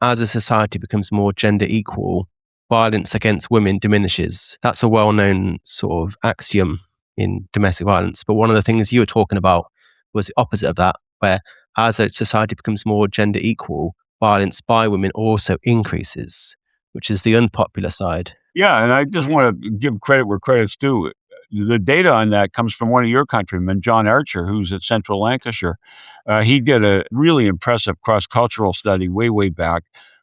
as a society becomes more gender equal, violence against women diminishes. That's a well-known sort of axiom in domestic violence. But one of the things you were talking about was the opposite of that, where as a society becomes more gender equal, violence by women also increases, which is the unpopular side. Yeah, and I just want to give credit where credit's due. The data on that comes from one of your countrymen, John Archer, who's at Central Lancashire. He did a really impressive cross-cultural study way back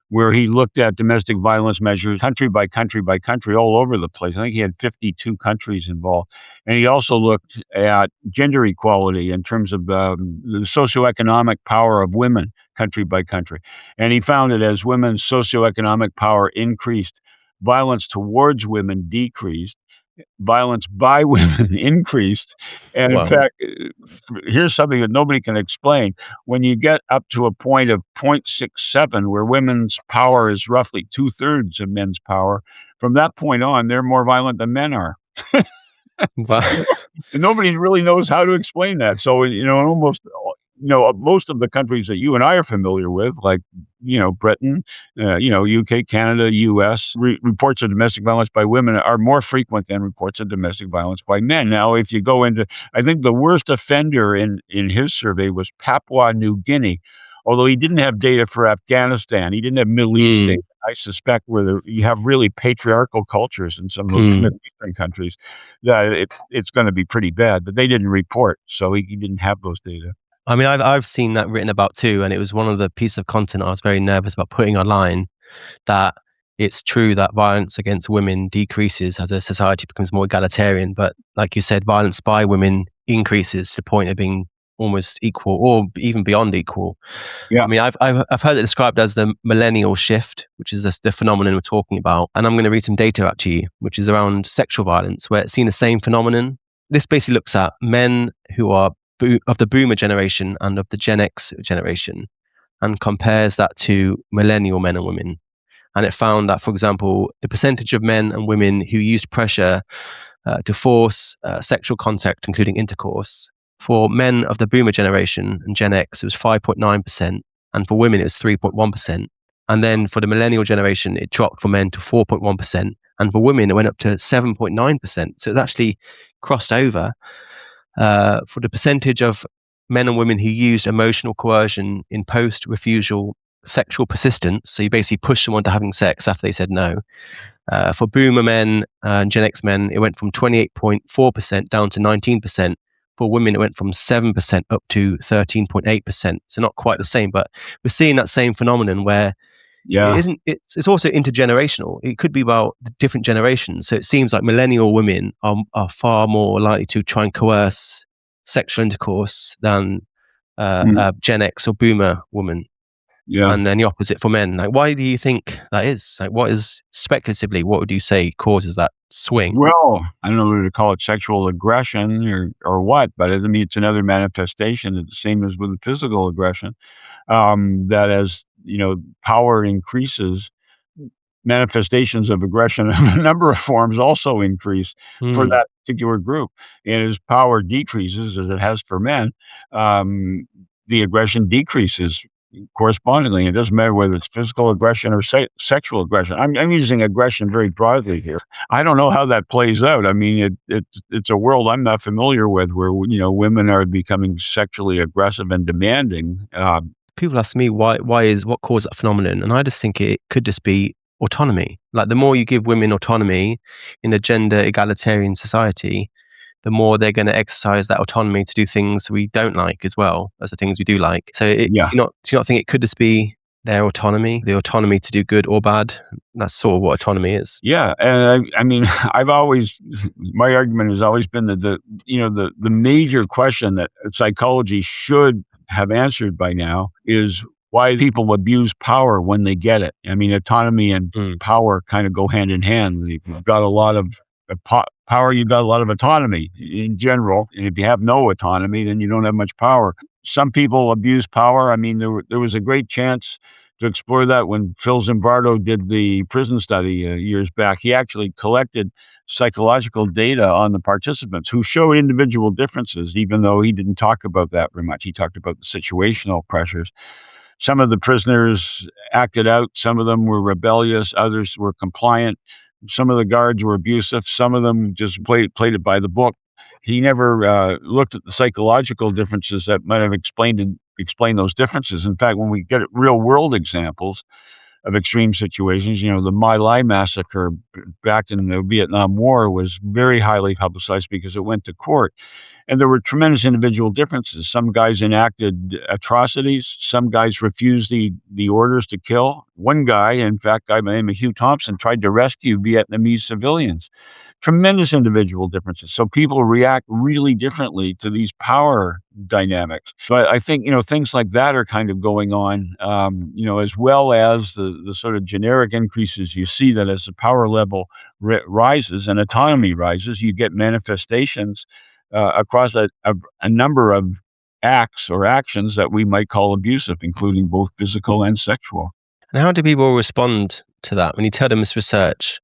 where he looked at domestic violence measures country by country by country all over the place. I think he had 52 countries involved. And he also looked at gender equality in terms of the socioeconomic power of women country by country. And he found that as women's socioeconomic power increased, violence towards women decreased, violence by women increased. And in Wow. fact, here's something that nobody can explain. When you get up to a point of 0.67, where women's power is roughly 2/3 of men's power, from that point on, they're more violent than men are. Wow. And nobody really knows how to explain that. So, almost, most of the countries that you and I are familiar with, like, Britain, UK, Canada, US, reports of domestic violence by women are more frequent than reports of domestic violence by men. Now, if you go into, I think the worst offender in his survey was Papua New Guinea, although he didn't have data for Afghanistan. He didn't have Middle East data. I suspect where you have really patriarchal cultures in some of those Middle Eastern countries, that it's going to be pretty bad. But they didn't report, so he didn't have those data. I mean, I've seen that written about too, and it was one of the pieces of content I was very nervous about putting online, that it's true that violence against women decreases as a society becomes more egalitarian, but like you said, violence by women increases to the point of being almost equal or even beyond equal. Yeah. I mean, I've heard it described as the Millennial Shift, which is the phenomenon we're talking about. And I'm going to read some data out to you, which is around sexual violence, where it's seen the same phenomenon. This basically looks at men who are of the boomer generation and of the Gen X generation, and compares that to millennial men and women. And it found that, for example, the percentage of men and women who used pressure to force sexual contact, including intercourse, for men of the boomer generation and Gen X, it was 5.9%, and for women, it was 3.1%. And then for the millennial generation, it dropped for men to 4.1%, and for women, it went up to 7.9%. So it's actually crossed over. For the percentage of men and women who used emotional coercion in post-refusal sexual persistence, so you basically push someone to having sex after they said no. For boomer men and Gen X men, it went from 28.4% down to 19%. For women, it went from 7% up to 13.8%. So not quite the same, but we're seeing that same phenomenon where it's also intergenerational. It could be about the different generations. So it seems like millennial women are far more likely to try and coerce sexual intercourse than Gen X or boomer women. Yeah. And then the opposite for men. Like, why do you think that is? Like, what is, speculatively, what would you say causes that swing? Well, I don't know whether to call it sexual aggression or what, but I mean, it's another manifestation. It's the same as with physical aggression. That as, power increases, manifestations of aggression of a number of forms also increase for that particular group. And as power decreases, as it has for men, the aggression decreases correspondingly. It doesn't matter whether it's physical aggression or sexual aggression. I'm using aggression very broadly here. I don't know how that plays out. I mean, it's a world I'm not familiar with where, women are becoming sexually aggressive and demanding. People ask me what caused that phenomenon, and I just think it could just be autonomy. Like, the more you give women autonomy in a gender egalitarian society, the more they're going to exercise that autonomy to do things we don't like as well as the things we do like. So do you not think it could just be their autonomy, the autonomy to do good or bad? That's sort of what autonomy is. Yeah. And I mean, my argument has always been that the major question that psychology should have answered by now is why people abuse power when they get it. I mean, autonomy and power kind of go hand in hand. You've got a lot of power, you've got a lot of autonomy in general. And if you have no autonomy, then you don't have much power. Some people abuse power. I mean, there was a great chance to explore that when Phil Zimbardo did the prison study years back. He actually collected psychological data on the participants who showed individual differences, even though he didn't talk about that very much. He talked about the situational pressures. Some of the prisoners acted out. Some of them were rebellious. Others were compliant. Some of the guards were abusive. Some of them just played it by the book. He never looked at the psychological differences that might have explained those differences. In fact, when we get real world examples of extreme situations, the My Lai massacre back in the Vietnam War was very highly publicized because it went to court. And there were tremendous individual differences. Some guys enacted atrocities. Some guys refused the orders to kill. One guy, in fact, a guy by the name of Hugh Thompson, tried to rescue Vietnamese civilians. Tremendous individual differences. So people react really differently to these power dynamics. So I think, things like that are kind of going on, as well as the sort of generic increases. You see that as the power level rises and autonomy rises, you get manifestations across a number of acts or actions that we might call abusive, including both physical and sexual. And how do people respond to that when you tell them this research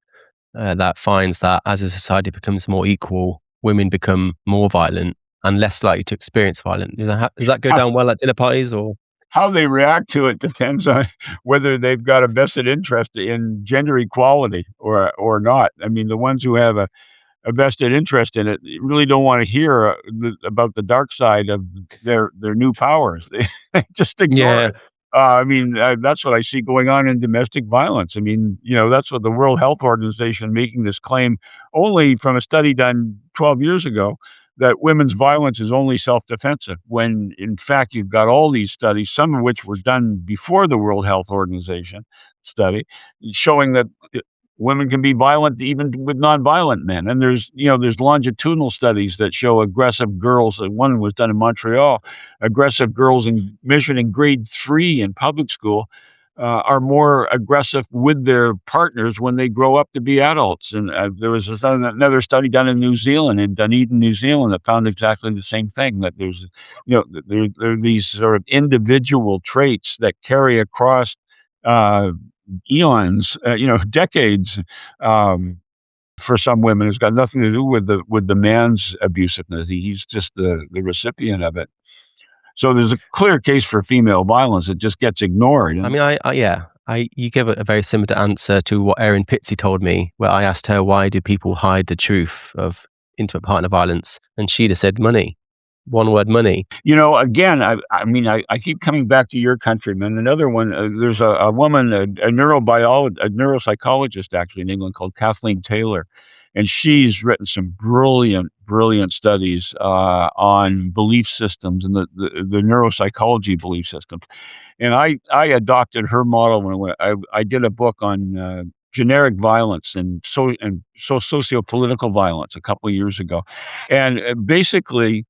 that finds that as a society becomes more equal, women become more violent and less likely to experience violence? Does that go down well at dinner parties? Or how they react to it depends on whether they've got a vested interest in gender equality or not. I mean, the ones who have a vested interest in it really don't want to hear about the dark side of their new powers. They just ignore it. That's what I see going on in domestic violence. I mean, that's what the World Health Organization making this claim only from a study done 12 years ago, that women's violence is only self-defensive, when in fact you've got all these studies, some of which were done before the World Health Organization study, showing that women can be violent even with nonviolent men. And there's longitudinal studies that show aggressive girls. One was done in Montreal. Aggressive girls measured in grade 3 in public school are more aggressive with their partners when they grow up to be adults. And there was another study done in New Zealand, in Dunedin, New Zealand, that found exactly the same thing, that there's, there are these sort of individual traits that carry across eons, decades, for some women. It's got nothing to do with the man's abusiveness. He's just the recipient of it. So there's a clear case for female violence. It just gets ignored. I mean, you gave a very similar answer to what Erin Pitsey told me, where I asked her, why do people hide the truth of intimate partner violence? And she just said money. One word, money. Again, I keep coming back to your countrymen. Another one, there's a woman, a neuropsychologist actually in England, called Kathleen Taylor. And she's written some brilliant studies on belief systems and the neuropsychology belief systems. And I adopted her model when I did a book on generic violence and socio-political violence a couple of years ago. And basically,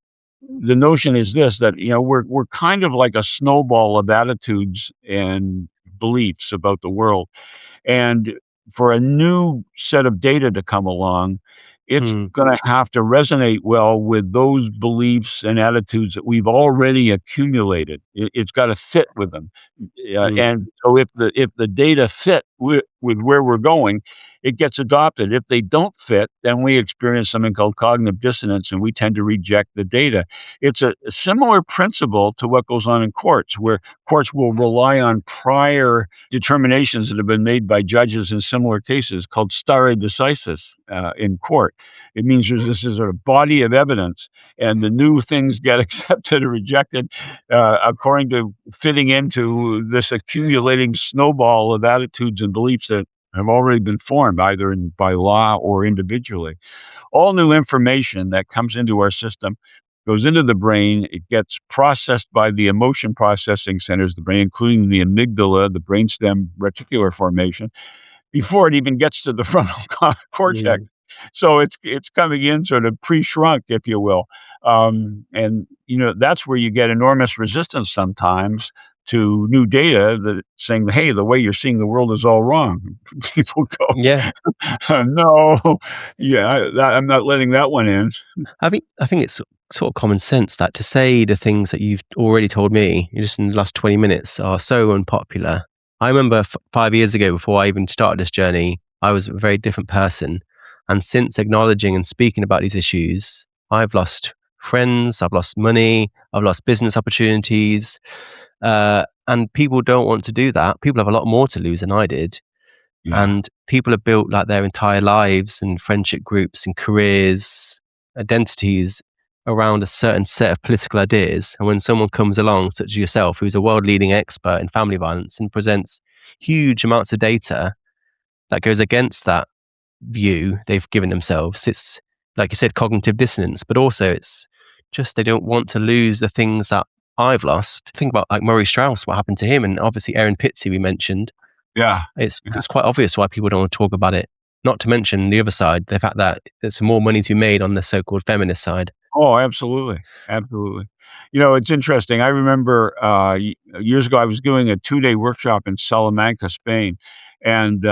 the notion is this, that we're kind of like a snowball of attitudes and beliefs about the world. And for a new set of data to come along, it's going to have to resonate well with those beliefs and attitudes that we've already accumulated. It's got to fit with them. And so if the data fit with where we're going, it gets adopted. If they don't fit, then we experience something called cognitive dissonance, and we tend to reject the data. It's a similar principle to what goes on in courts, where courts will rely on prior determinations that have been made by judges in similar cases, called stare decisis in court. It means there's this sort of body of evidence, and the new things get accepted or rejected according to fitting into this accumulating snowball of attitudes and beliefs that have already been formed, either by law or individually. All new information that comes into our system goes into the brain. It gets processed by the emotion processing centers of the brain, including the amygdala, the brainstem reticular formation, before it even gets to the frontal cortex. So it's coming in sort of pre-shrunk, if you will. And that's where you get enormous resistance sometimes to new data that saying, hey, the way you're seeing the world is all wrong. People go, no, I'm not letting that one in. I think it's sort of common sense that to say the things that you've already told me just in the last 20 minutes are so unpopular. I remember 5 years ago, before I even started this journey, I was a very different person. And since acknowledging and speaking about these issues, I've lost friends, I've lost money, I've lost business opportunities. And people don't want to do that. People have a lot more to lose than I did. Yeah. And people have built like their entire lives and friendship groups and careers, identities around a certain set of political ideas. And when someone comes along, such as yourself, who's a world-leading expert in family violence and presents huge amounts of data that goes against that view they've given themselves, it's, like you said, cognitive dissonance, but also it's just they don't want to lose the things that I've lost. Think about like Murray Strauss, what happened to him, and obviously Erin Pizzey we mentioned. Yeah. It's quite obvious why people don't want to talk about it. Not to mention the other side, the fact that there's more money to be made on the so-called feminist side. Oh, absolutely. Absolutely. It's interesting. I remember years ago, I was doing a 2-day workshop in Salamanca, Spain. And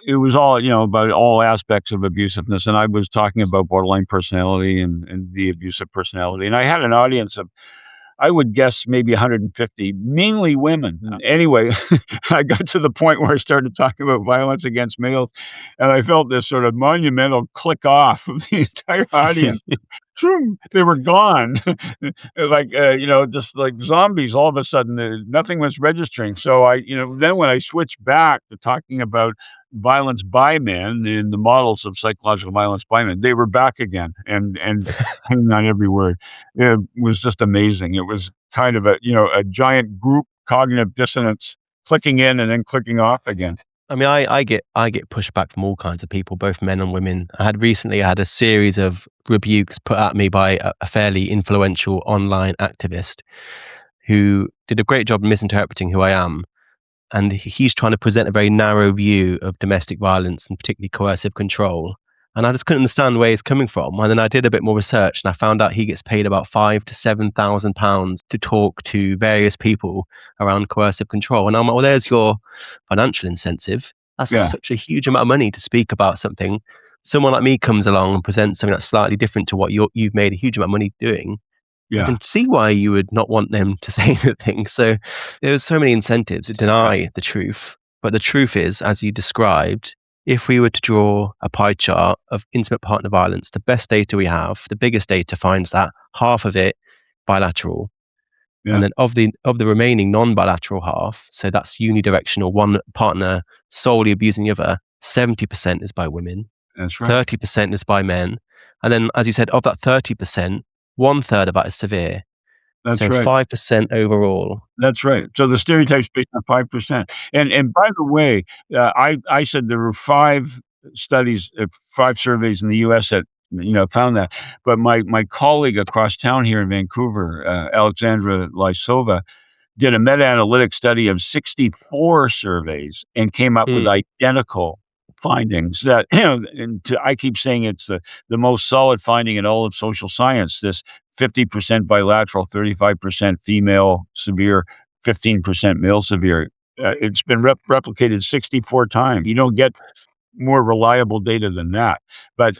it was all, about all aspects of abusiveness. And I was talking about borderline personality and the abusive personality. And I had an audience of, I would guess, maybe 150, mainly women. Anyway, I got to the point where I started talking about violence against males, and I felt this sort of monumental click off of the entire audience. They were gone. Like, just like zombies. All of a sudden, nothing was registering. So then when I switched back to talking about violence by men and the models of psychological violence by men, they were back again and hanging on every word. It was just amazing. It was kind of a giant group cognitive dissonance, clicking in and then clicking off again. I mean, I get pushback from all kinds of people, both men and women. I had a series of rebukes put at me by a fairly influential online activist who did a great job misinterpreting who I am. And he's trying to present a very narrow view of domestic violence and particularly coercive control. And I just couldn't understand where he's coming from. And then I did a bit more research and I found out he gets paid about £5,000 to £7,000 to talk to various people around coercive control. And I'm like, well, there's your financial incentive. That's such a huge amount of money to speak about something. Someone like me comes along and presents something that's slightly different to what you've made a huge amount of money doing. Yeah. I can see why you would not want them to say anything. So there's so many incentives to deny the truth. But the truth is, as you described, if we were to draw a pie chart of intimate partner violence, the best data we have, the biggest data finds that half of it bilateral. Yeah. And then of the remaining non-bilateral half, so that's unidirectional, one partner solely abusing the other, 70% is by women. That's right. 30% is by men. And then, as you said, of that 30%, 1/3 of that is severe. That's so right. 5% overall. That's right. So the stereotype's based on 5%. And by the way, I said there were 5 studies, 5 surveys in the U.S. that found that. But my colleague across town here in Vancouver, Alexandra Lysova, did a meta-analytic study of 64 surveys and came up with identical findings that, I keep saying it's the most solid finding in all of social science, this 50% bilateral, 35% female severe, 15% male severe. It's been replicated 64 times. You don't get more reliable data than that. But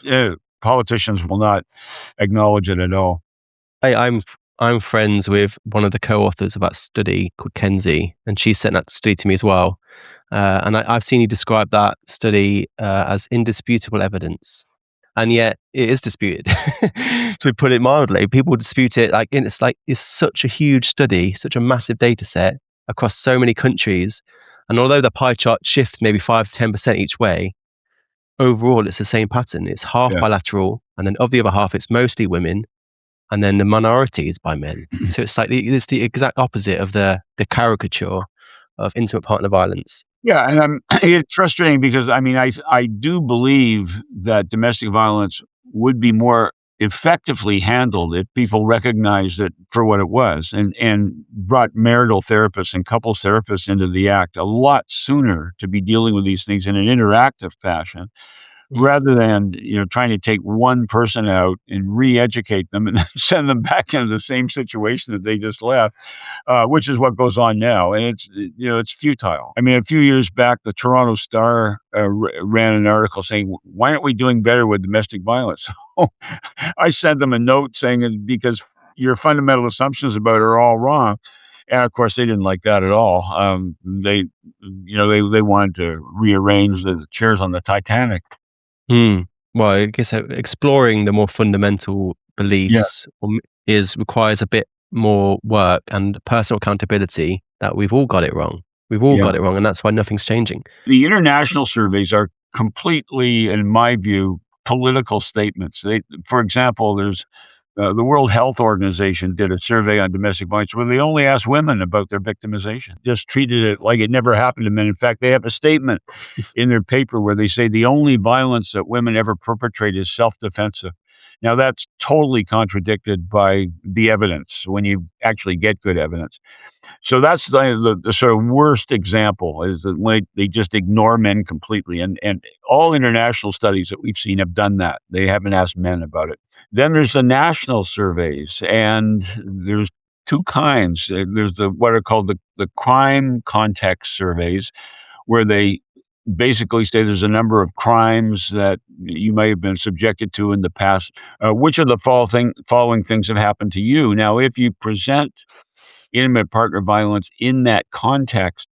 politicians will not acknowledge it at all. I'm friends with one of the co-authors of that study called Kenzie, and she sent that study to me as well. And I've seen you describe that study as indisputable evidence. And yet it is disputed, to put it mildly. People dispute it. It's such a huge study, such a massive data set across so many countries. And although the pie chart shifts maybe 5 to 10% each way, overall it's the same pattern. It's half bilateral, and then of the other half, it's mostly women. And then the minority is by men. So it's it's the exact opposite of the caricature of intimate partner violence. Yeah, and it's frustrating because I do believe that domestic violence would be more effectively handled if people recognized it for what it was and brought marital therapists and couples therapists into the act a lot sooner to be dealing with these things in an interactive fashion. Rather than trying to take one person out and re-educate them and then send them back into the same situation that they just left, which is what goes on now, and it's futile. A few years back, the Toronto Star ran an article saying, "Why aren't we doing better with domestic violence?" So I sent them a note saying, because your fundamental assumptions about it are all wrong. And of course, they didn't like that at all. They wanted to rearrange the chairs on the Titanic. Well, I guess exploring the more fundamental beliefs requires a bit more work and personal accountability. that we've all got it wrong. We've all Yeah. got it wrong, and that's why nothing's changing. The international surveys are completely, in my view, political statements. For example, there's the World Health Organization did a survey on domestic violence where they only asked women about their victimization, just treated it like it never happened to men. In fact, they have a statement in their paper where they say the only violence that women ever perpetrate is self-defensive. Now, that's totally contradicted by the evidence when you actually get good evidence. So that's the sort of worst example, is that when they just ignore men completely. And all international studies that we've seen have done that. They haven't asked men about it. Then there's the national surveys, and there's two kinds. There's what are called the crime context surveys, where they basically say there's a number of crimes that you may have been subjected to in the past. Which of the following things have happened to you? Now, if you present intimate partner violence in that context,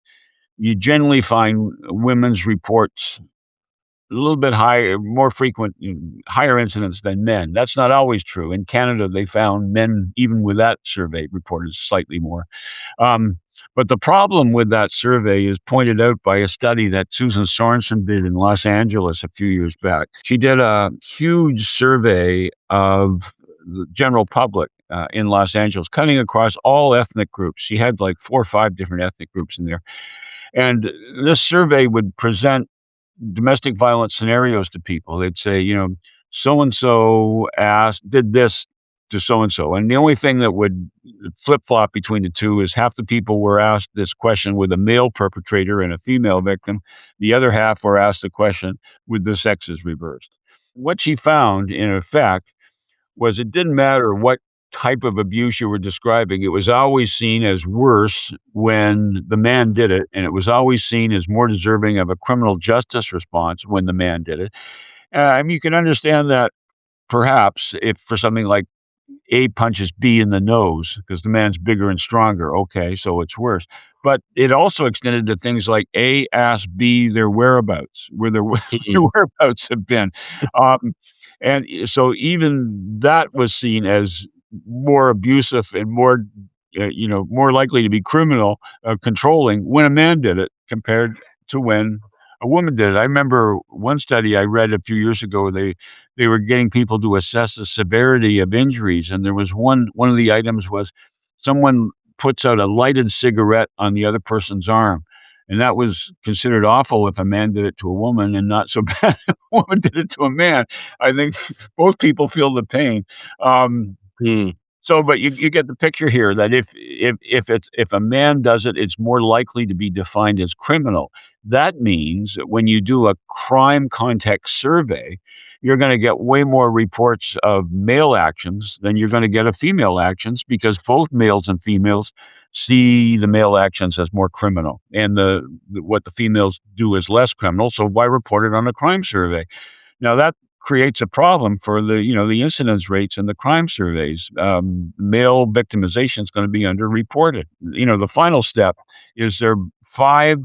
you generally find women's reports a little bit higher, more frequent, higher incidence than men. That's not always true. In Canada, they found men, even with that survey, reported slightly more. But the problem with that survey is pointed out by a study that Susan Sorensen did in Los Angeles a few years back. She did a huge survey of the general public in Los Angeles, cutting across all ethnic groups. She had like 4 or 5 different ethnic groups in there. And this survey would present domestic violence scenarios to people. They'd say, so-and-so did this to so-and-so. And the only thing that would flip-flop between the two is half the people were asked this question with a male perpetrator and a female victim. The other half were asked the question with the sexes reversed. What she found, in effect, was it didn't matter what type of abuse you were describing. It was always seen as worse when the man did it, and it was always seen as more deserving of a criminal justice response when the man did it. You can understand that perhaps if for something like A punches B in the nose because the man's bigger and stronger, okay, so it's worse. But it also extended to things like A asked B their whereabouts, where their whereabouts have been. And so even that was seen as more abusive and more, more likely to be criminal, controlling when a man did it compared to when a woman did it. I remember one study I read a few years ago. They were getting people to assess the severity of injuries, and there was one of the items was someone puts out a lighted cigarette on the other person's arm. And that was considered awful if a man did it to a woman, and not so bad if a woman did it to a man. I think both people feel the pain. But you get the picture here that if a man does it, it's more likely to be defined as criminal. That means that when you do a crime context survey, you're going to get way more reports of male actions than you're going to get of female actions, because both males and females see the male actions as more criminal, and what the females do is less criminal. So why report it on a crime survey? Now that creates a problem for the incidence rates in the crime surveys. Male victimization is going to be underreported. The final step is there are 5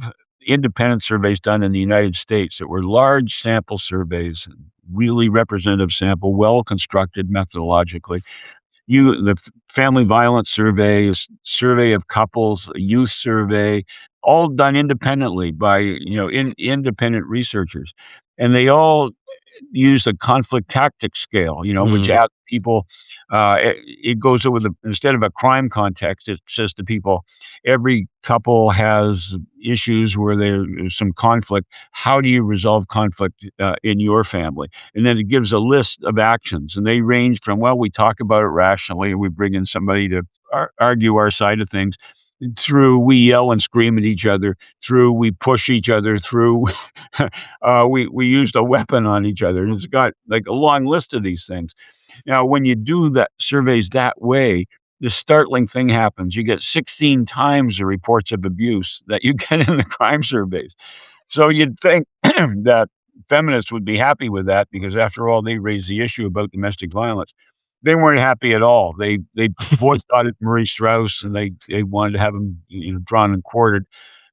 independent surveys done in the United States that were large sample surveys, really representative sample, well constructed methodologically. The family violence surveys, survey of couples, a youth survey, all done independently by independent researchers, and they all use a conflict tactic scale, which asks people. It goes over instead of a crime context, it says to people, every couple has issues where there's some conflict. How do you resolve conflict in your family? And then it gives a list of actions, and they range from, well, we talk about it rationally, we bring in somebody to argue our side of things, through we yell and scream at each other, through we push each other, through we used a weapon on each other. And it's got like a long list of these things. Now, when you do that surveys that way, the startling thing happens. You get 16 times the reports of abuse that you get in the crime surveys. So you'd think that feminists would be happy with that, because after all, they raised the issue about domestic violence. They weren't happy at all. They boycotted Marie Strauss, and they wanted to have him drawn and quartered,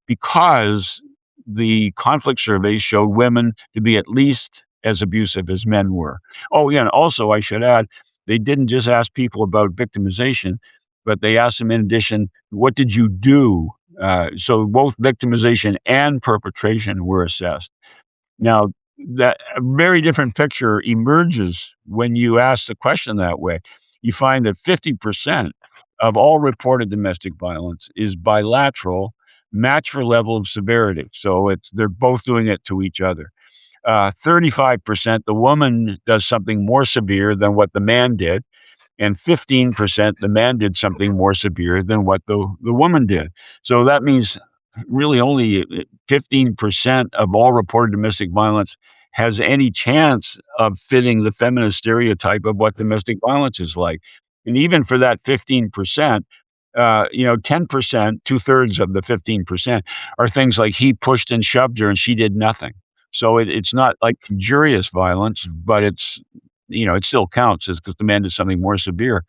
because the conflict surveys showed women to be at least as abusive as men were. Oh, yeah, and also I should add, they didn't just ask people about victimization, but they asked them in addition, what did you do So both victimization and perpetration were assessed. Now, that a very different picture emerges when you ask the question that way. You find that 50% of all reported domestic violence is bilateral, match for level of severity. So they're both doing it to each other. 35%, the woman does something more severe than what the man did, and 15%, the man did something more severe than what the woman did. So that means really only 15% of all reported domestic violence has any chance of fitting the feminist stereotype of what domestic violence is like. And even for that 15%, 10%, two-thirds of the 15% are things like he pushed and shoved her and she did nothing. So it's not like injurious violence, but it still counts because the man did something more severe.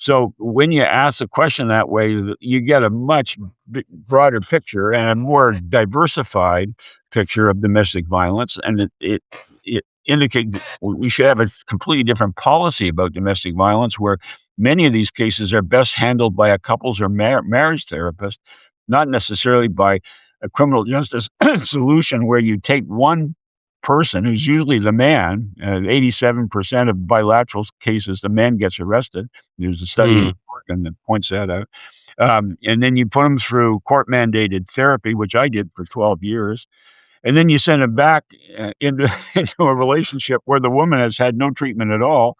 So when you ask the question that way, you get a much broader picture and a more diversified picture of domestic violence, and it indicates we should have a completely different policy about domestic violence, where many of these cases are best handled by a couples or marriage therapist, not necessarily by a criminal justice solution where you take one person who's usually the man. 87% of bilateral cases, the man gets arrested. There's a study in Oregon that points that out. And then you put them through court-mandated therapy, which I did for 12 years. And then you send them back into a relationship where the woman has had no treatment at all,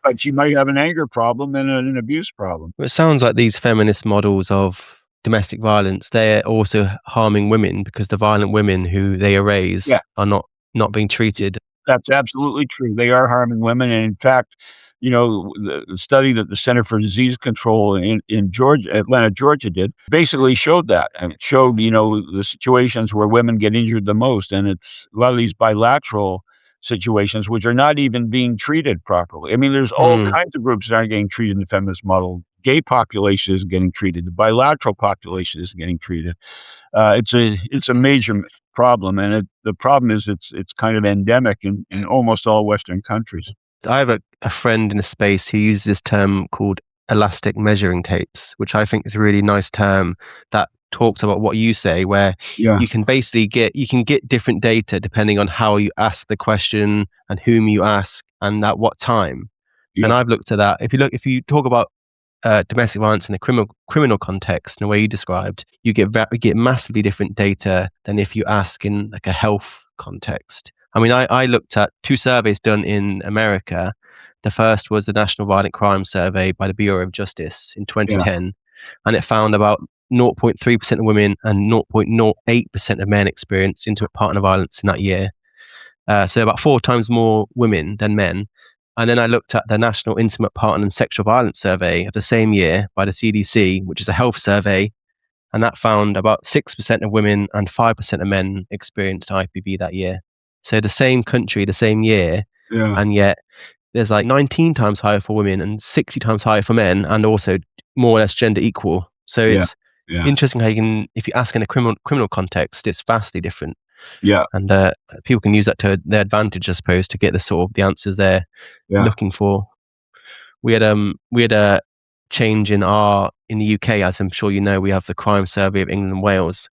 but she might have an anger problem and an abuse problem. It sounds like these feminist models of domestic violence, they're also harming women because the violent women who they erase are not being treated. That's absolutely true. They are harming women. And in fact, the study that the Center for Disease Control in Georgia, Atlanta, Georgia did basically showed that. And it showed, the situations where women get injured the most. And it's a lot of these bilateral situations which are not even being treated properly. I mean, there's all kinds of groups that aren't getting treated in the feminist model. Gay population is getting treated. The bilateral population is getting treated. It's a major problem, and the problem is it's kind of endemic in almost all Western countries. I have a friend in a space who uses this term called elastic measuring tapes, which I think is a really nice term that talks about what you say, where you can basically get different data depending on how you ask the question and whom you ask and at what time. And I've looked at that. If you talk about domestic violence in a criminal context, in the way you described, you get massively different data than if you ask in like a health context. I mean, I looked at 2 surveys done in America. The first was the National Violent Crime Survey by the Bureau of Justice in 2010, and it found about 0.3% of women and 0.08% of men experienced intimate partner violence in that year. So about 4 times more women than men. And then I looked at the National Intimate Partner and Sexual Violence Survey of the same year by the CDC, which is a health survey, and that found about 6% of women and 5% of men experienced IPV that year. So the same country, the same year, and yet there's like 19 times higher for women and 60 times higher for men, and also more or less gender equal. So it's interesting how if you ask in a criminal context, it's vastly different. And people can use that to their advantage, I suppose, to get the answers they're looking for. We had a change in the UK, as I'm sure you know. We have the Crime Survey of England and Wales.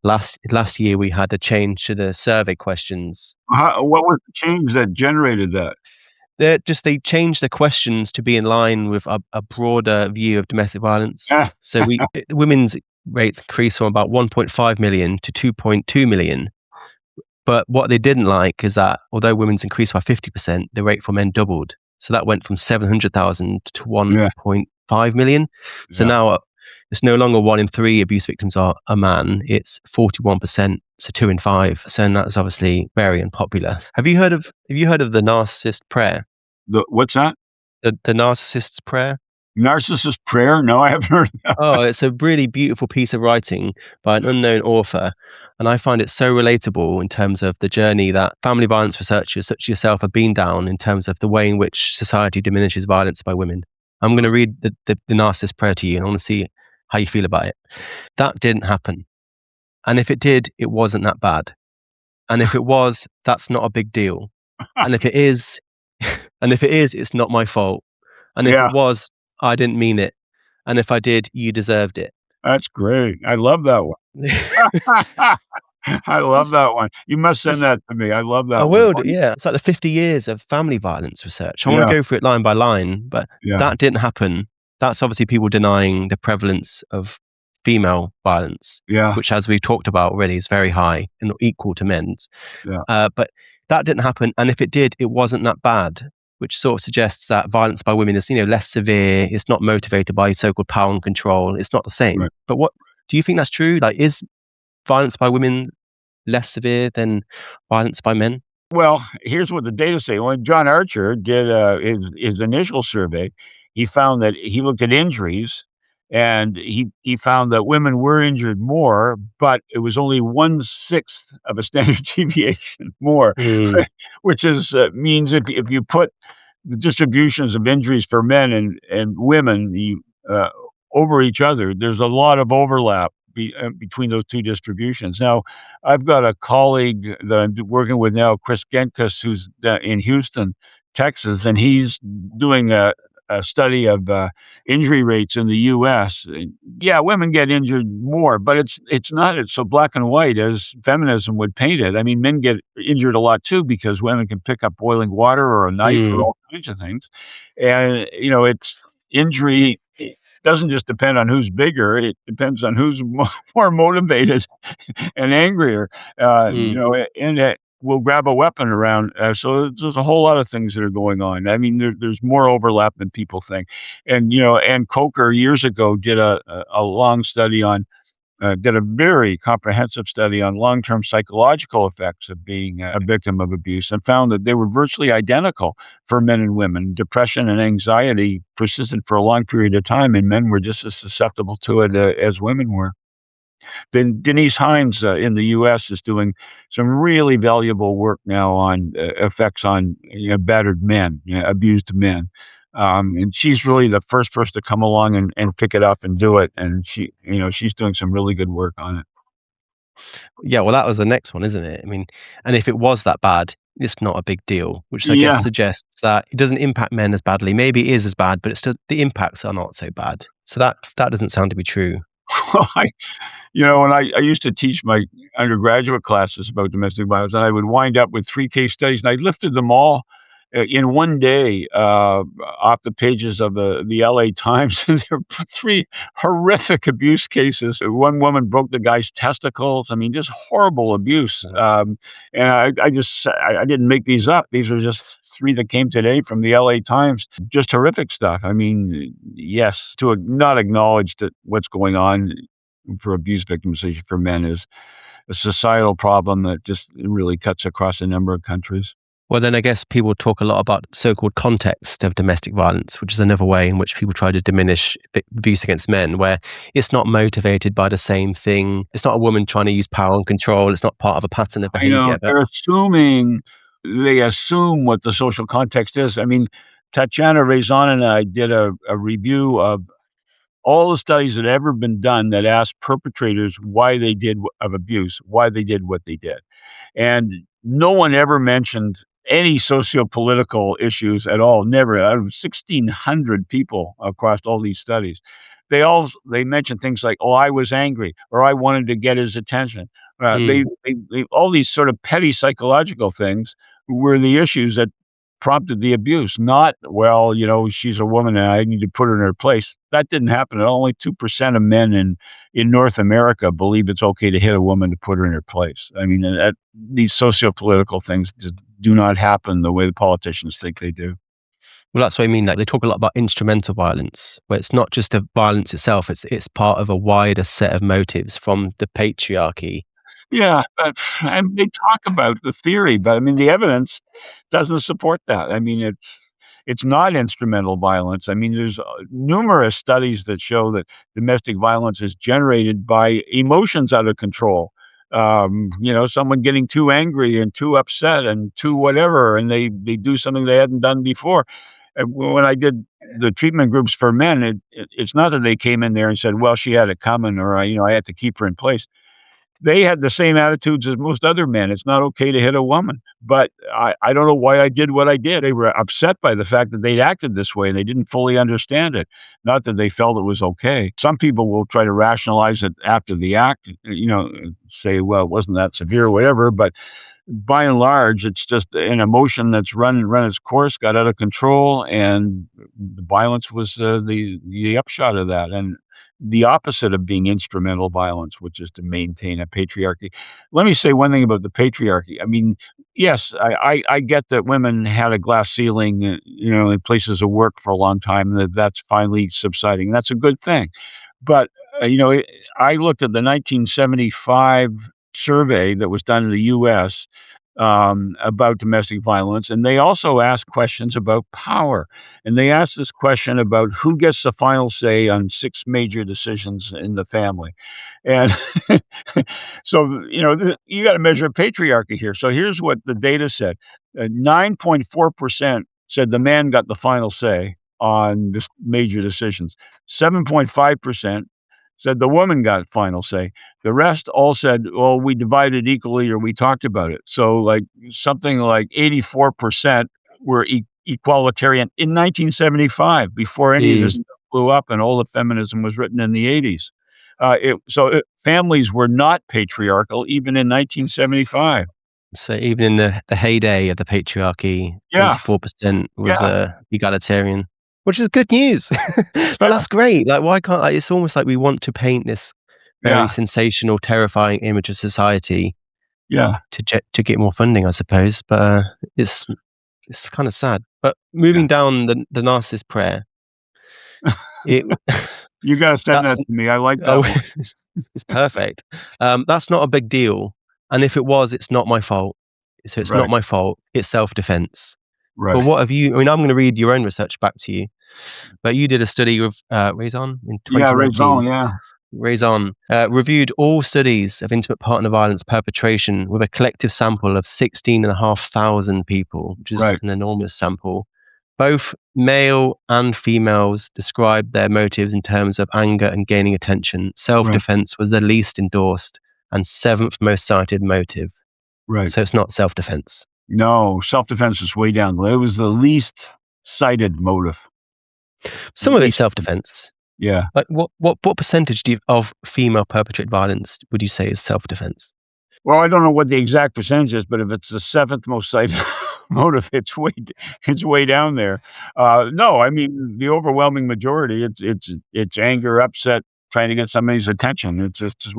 Last year we had a change to the survey questions. What was the change that generated that? They changed the questions to be in line with a broader view of domestic violence. So women's rates increased from about 1.5 million to 2.2 million. But what they didn't like is that although women's increased by 50%, the rate for men doubled. So that went from 700,000 to 1.5 million. So now it's no longer 1 in 3 abuse victims are a man. It's 41%, so 2 in 5. So that's obviously very unpopular. Have you heard of the Narcissist Prayer? What's that? The Narcissist Prayer? Narcissists Prayer? No, I haven't heard that. Oh, it's a really beautiful piece of writing by an unknown author. And I find it so relatable in terms of the journey that family violence researchers such as yourself have been down in terms of the way in which society diminishes violence by women. I'm going to read the Narcissist Prayer to you, and I want to see how you feel about it. That didn't happen. And if it did, it wasn't that bad. And if it was, that's not a big deal. And if it is, it's not my fault. And if it was, I didn't mean it. And if I did, you deserved it. That's great. I love that one. I love It's that one. You must send it's that to me. I love I that one. will Oh, do, yeah. It's like the 50 years of family violence research. I wanna yeah, go through it line by line, but yeah, that didn't happen. That's obviously people denying the prevalence of female violence, yeah, which, as we've talked about already, is very high and equal to men's. yeah. But that didn't happen, and if it did, it wasn't that bad, which sort of suggests that violence by women is, less severe, it's not motivated by so-called power and control, it's not the same. Right. But what do you think that's true? Like, is violence by women less severe than violence by men? Well, here's what the data say. When John Archer did his initial survey, he found that he looked at injuries, and he found that women were injured more, but it was only 1/6 of a standard deviation more, Mm, which is means if you put the distributions of injuries for men and women uh, over each other, there's a lot of overlap between those two distributions. Now, I've got a colleague that I'm working with now, Chris Genkus, who's in Houston, Texas, and he's doing a study of injury rates in the U.S. Yeah, women get injured more, but it's not it's so black and white as feminism would paint it. I mean, men get injured a lot too because women can pick up boiling water or a knife or mm, all kinds of things, and it's injury. It doesn't just depend on who's bigger; it depends on who's more motivated and angrier. mm. And will grab a weapon around. So there's a whole lot of things that are going on. I mean, there's more overlap than people think. And Ann Coker years ago did a long study on did a very comprehensive study on long-term psychological effects of being a victim of abuse, and found that they were virtually identical for men and women. Depression and anxiety persisted for a long period of time, and men were just as susceptible to it as women were. Then Denise Hines in the U.S. is doing some really valuable work now on effects on battered men, abused men. And she's really the first person to come along and pick it up and do it. And she's doing some really good work on it. Yeah, well, that was the next one, isn't it? I mean, and if it was that bad, it's not a big deal, which I guess Yeah. suggests that it doesn't impact men as badly. Maybe it is as bad, but it's just the impacts are not so bad. So that doesn't sound to be true. I, when I used to teach my undergraduate classes about domestic violence, and I would wind up with 3 case studies, and I lifted them all in one day off the pages of the LA Times. And there were 3 horrific abuse cases. One woman broke the guy's testicles. I mean, just horrible abuse. And I didn't make these up. These are just 3 that came today from the LA Times. Just horrific stuff. I mean, yes, to not acknowledge that what's going on for abuse victimization for men is a societal problem that just really cuts across a number of countries. Well, then I guess people talk a lot about so-called context of domestic violence, which is another way in which people try to diminish abuse against men, where it's not motivated by the same thing. It's not a woman trying to use power and control. It's not part of a pattern of I know behavior. But they assume what the social context is. I mean, Tatiana Rezan and I did a review of all the studies that had ever been done that asked perpetrators why they did of abuse, why they did what they did. And no one ever mentioned any socio-political issues at all, never. Out of 1,600 people across all these studies, they mentioned things like, "Oh, I was angry," or "I wanted to get his attention." mm. They all these sort of petty psychological things were the issues that prompted the abuse, not, "Well, she's a woman and I need to put her in her place." That didn't happen at all. Only 2% of men in North America believe it's okay to hit a woman to put her in her place. I mean, these socio-political things just do not happen the way the politicians think they do. Well, that's what I mean. Like they talk a lot about instrumental violence, where it's not just the violence itself; it's part of a wider set of motives from the patriarchy. Yeah, and they talk about the theory, but I mean, the evidence doesn't support that. I mean, it's not instrumental violence. I mean, there's numerous studies that show that domestic violence is generated by emotions out of control. Someone getting too angry and too upset and too whatever, and they do something they hadn't done before. And when I did the treatment groups for men, it's not that they came in there and said, "Well, she had it coming," or I had to keep her in place. they had the same attitudes as most other men. It's not okay to hit a woman. But I don't know why I did what I did. They were upset by the fact that they'd acted this way, and they didn't fully understand it. Not that they felt it was okay. Some people will try to rationalize it after the act, say, well, it wasn't that severe or whatever. But by and large, it's just an emotion that's run its course, got out of control, and the violence was the upshot of that, and the opposite of being instrumental violence, which is to maintain a patriarchy. Let me say one thing about the patriarchy. I mean, yes, I get that women had a glass ceiling, in places of work for a long time, and that's finally subsiding. That's a good thing. But, I looked at the 1975 survey that was done in the US about domestic violence, and they also asked questions about power. And they asked this question about who gets the final say on 6 major decisions in the family. And so, you got to measure patriarchy here. So here's what the data said: 9.4% said the man got the final say on this major decisions. 7.5% said the woman got final say. The rest all said, well, we divided equally or we talked about it. So like something like 84% were equalitarian in 1975, before any of this stuff blew up and all the feminism was written in the 80s. Families were not patriarchal even in 1975. So even in the heyday of the patriarchy, Yeah. 84% was egalitarian, which is good news. That's great. Like, why can't, it's almost like we want to paint this very sensational, terrifying image of society to get more funding, I suppose. But it's kind of sad. But moving down the Narcissist Prayer, you got to send that to me. I like that one. It's perfect. That's not a big deal. And if it was, it's not my fault. So it's not my fault. It's self-defense. Right. But what have you, I'm going to read your own research back to you. But you did a study with Raison in 2019. Raison reviewed all studies of intimate partner violence perpetration with a collective sample of 16,500 people, which is an enormous sample. Both male and females described their motives in terms of anger and gaining attention. Self-defense was the least endorsed and 7th most cited motive. Right. So it's not self-defense. No, self-defense is way down. It was the least cited motive. Some of it's self-defense. Yeah. Like what percentage of female perpetrated violence would you say is self-defense? Well, I don't know what the exact percentage is, but if it's the 7th most cited motive, it's way down there. No, I mean the overwhelming majority, it's anger, upset, trying to get somebody's attention. It's just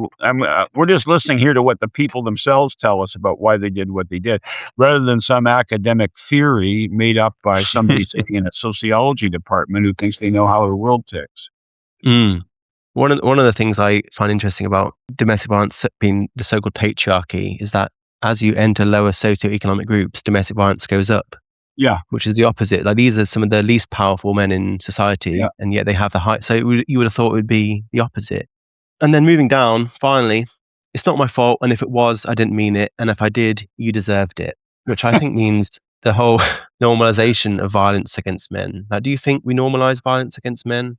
we're just listening here to what the people themselves tell us about why they did what they did, rather than some academic theory made up by somebody sitting in a sociology department who thinks they know how the world ticks. One of the things I find interesting about domestic violence being the so-called patriarchy is that as you enter lower socioeconomic groups, domestic violence goes up. Yeah. Which is the opposite. Like, these are some of the least powerful men in society, and yet they have the height. So you would have thought it would be the opposite. And then moving down, finally, it's not my fault. And if it was, I didn't mean it. And if I did, you deserved it. Which I think means the whole normalization of violence against men. Like, do you think we normalize violence against men?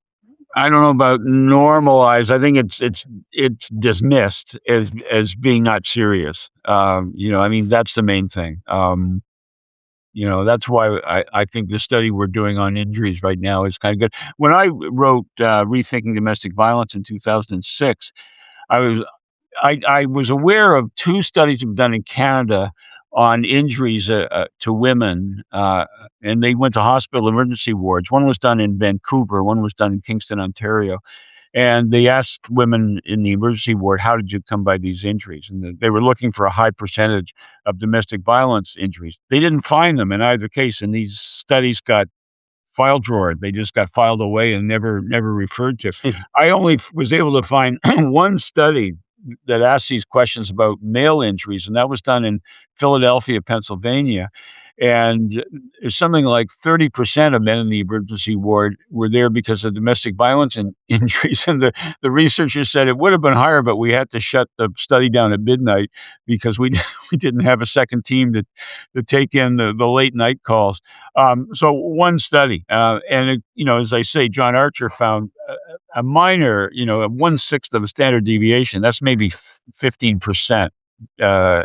I don't know about normalize. I think it's dismissed as being not serious. I mean, that's the main thing. That's why I think the study we're doing on injuries right now is kind of good. When I wrote Rethinking Domestic Violence in 2006, I was aware of 2 studies that were done in Canada on injuries to women, and they went to hospital emergency wards. One was done in Vancouver, one was done in Kingston, Ontario. And they asked women in the emergency ward, how did you come by these injuries? And they were looking for a high percentage of domestic violence injuries. They didn't find them in either case, and these studies got file drawered. They just got filed away and never referred to. I only was able to find one study that asked these questions about male injuries, and that was done in Philadelphia, Pennsylvania. And something like 30% of men in the emergency ward were there because of domestic violence and injuries. And the researchers said it would have been higher, but we had to shut the study down at midnight because we didn't have a second team to take in the late night calls. So one study, and as I say, John Archer found a minor, a 1/6 of a standard deviation, that's maybe 15%,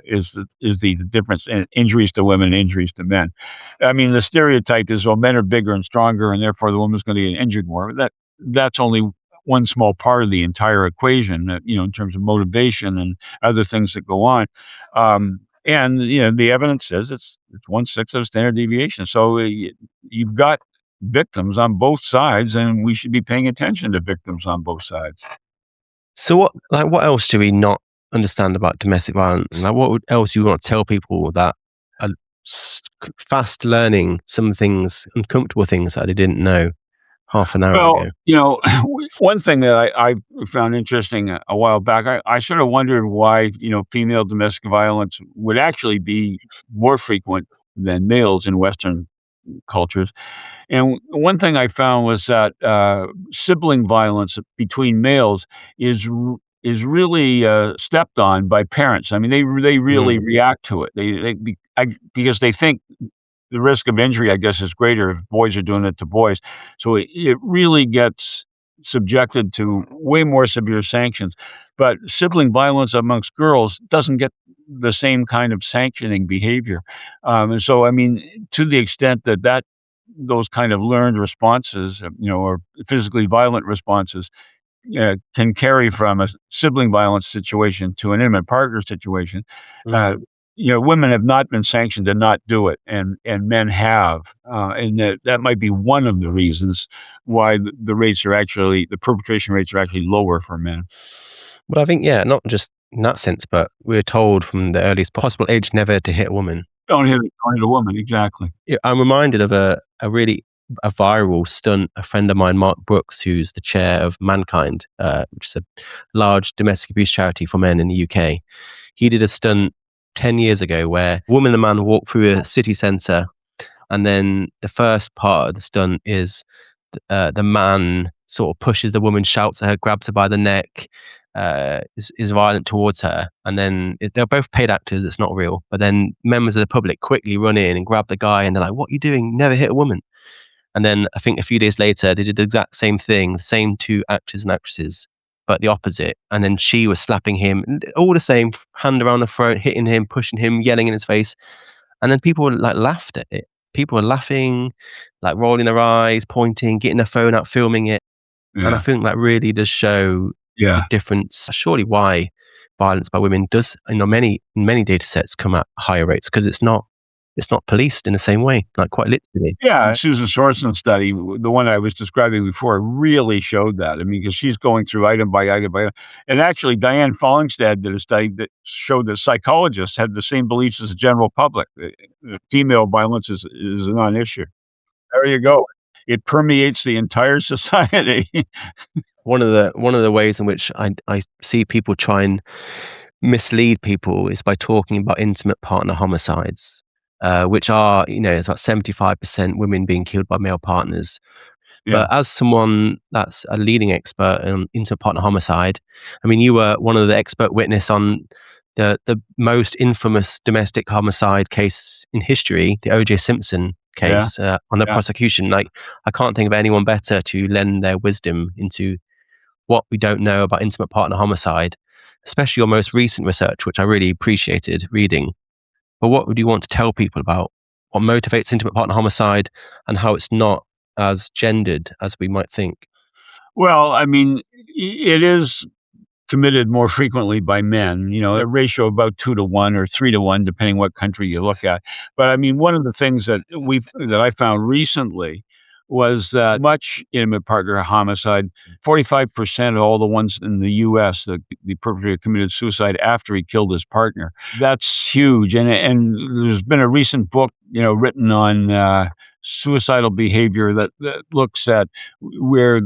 is the difference in injuries to women and injuries to men. I mean, the stereotype is, well, men are bigger and stronger, and therefore the woman's gonna get injured more. That's only one small part of the entire equation, in terms of motivation and other things that go on. And, the evidence says it's 1/6 of a standard deviation. So, you've got victims on both sides, and we should be paying attention to victims on both sides. So what else do we not understand about domestic violence? Like else you want to tell people that are fast learning some things, uncomfortable things that they didn't know half an hour Well, ago? one thing that I found interesting a while back, I sort of wondered why, female domestic violence would actually be more frequent than males in Western cultures. And one thing I found was that sibling violence between males is really stepped on by parents. I mean, they really Mm, react to it. Because they think the risk of injury, I guess, is greater if boys are doing it to boys. So it really gets subjected to way more severe sanctions. But sibling violence amongst girls doesn't get the same kind of sanctioning behavior. And so, I mean, to the extent that those kind of learned responses, or physically violent responses, can carry from a sibling violence situation to an intimate partner situation. Uh, mm. Women have not been sanctioned to not do it, and men have, and that might be one of the reasons why the perpetration rates are actually lower for men. But I think, yeah, not just in that sense, but we're told from the earliest possible age never to hit a woman. Don't hit a woman, exactly. Yeah, I'm reminded of a viral stunt. A friend of mine, Mark Brooks, who's the chair of Mankind, which is a large domestic abuse charity for men in the UK. He did a stunt 10 years ago where a woman and a man walk through a city centre, and then the first part of the stunt is the man sort of pushes the woman, shouts at her, grabs her by the neck, is violent towards her, and then they're both paid actors. It's not real, but then members of the public quickly run in and grab the guy, and they're like, "What are you doing? Never hit a woman." And then I think a few days later, they did the exact same thing, the same two actors and actresses, but the opposite. And then she was slapping him, all the same, hand around the throat, hitting him, pushing him, yelling in his face. And then people like laughed at it. People were laughing, like rolling their eyes, pointing, getting their phone out, filming it. And I Yeah, think that really does show the yeah. difference. Surely why violence by women does, many data sets come at higher rates, because it's not policed in the same way, like quite literally. Yeah, Susan Sorenson's study, the one I was describing before, really showed that. I mean, because she's going through item by item by item. And actually, Diane Fallingstad did a study that showed that psychologists had the same beliefs as the general public. Female violence is a non-issue. There you go. It permeates the entire society. One of the ways in which I see people try and mislead people is by talking about intimate partner homicides, which are, it's about 75% women being killed by male partners. Yeah, But as someone that's a leading expert in intimate partner homicide, I mean, you were one of the expert witness on the most infamous domestic homicide case in history, the O.J. Simpson yeah, case, on the yeah. prosecution. Like, I can't think of anyone better to lend their wisdom into what we don't know about intimate partner homicide, especially your most recent research, which I really appreciated reading. But what would you want to tell people about what motivates intimate partner homicide and how it's not as gendered as we might think? Well, I mean, it is committed more frequently by men, a ratio of about 2 to 1 or 3 to 1, depending what country you look at. But I mean, one of the things that I found recently was that much intimate partner homicide, 45% of all the ones in the US, the perpetrator committed suicide after he killed his partner. That's huge. And there's been a recent book, written on suicidal behavior that looks at where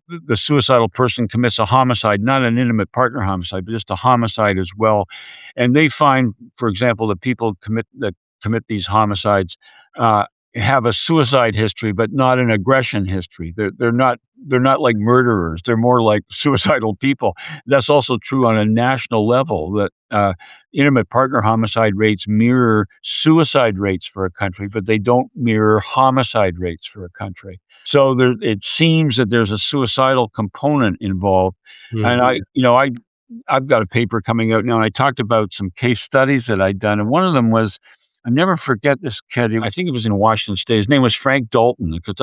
the suicidal person commits a homicide, not an intimate partner homicide, but just a homicide as well. And they find, for example, that people commit these homicides, uh, have a suicide history, but not an aggression history. They're not like murderers. They're more like suicidal people. That's also true on a national level. That intimate partner homicide rates mirror suicide rates for a country, but they don't mirror homicide rates for a country. So it seems that there's a suicidal component involved. And I've got a paper coming out now, and I talked about some case studies that I'd done, and one of them was, I never forget this kid. I think it was in Washington State. His name was Frank Dalton, because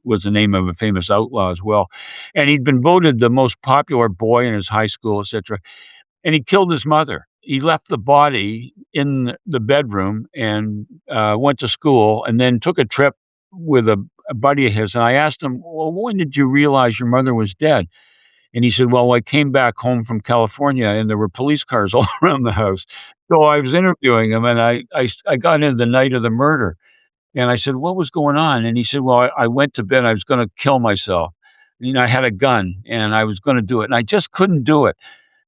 was the name of a famous outlaw as well. And he'd been voted the most popular boy in his high school, etc. And he killed his mother. He left the body in the bedroom and went to school, and then took a trip with a buddy of his. And I asked him, "Well, when did you realize your mother was dead?" And he said, "Well, I came back home from California and there were police cars all around the house." So I was interviewing him, and I got into the night of the murder. And I said, "What was going on?" And he said, "Well, I went to bed. I was going to kill myself. I had a gun and I was going to do it. And I just couldn't do it.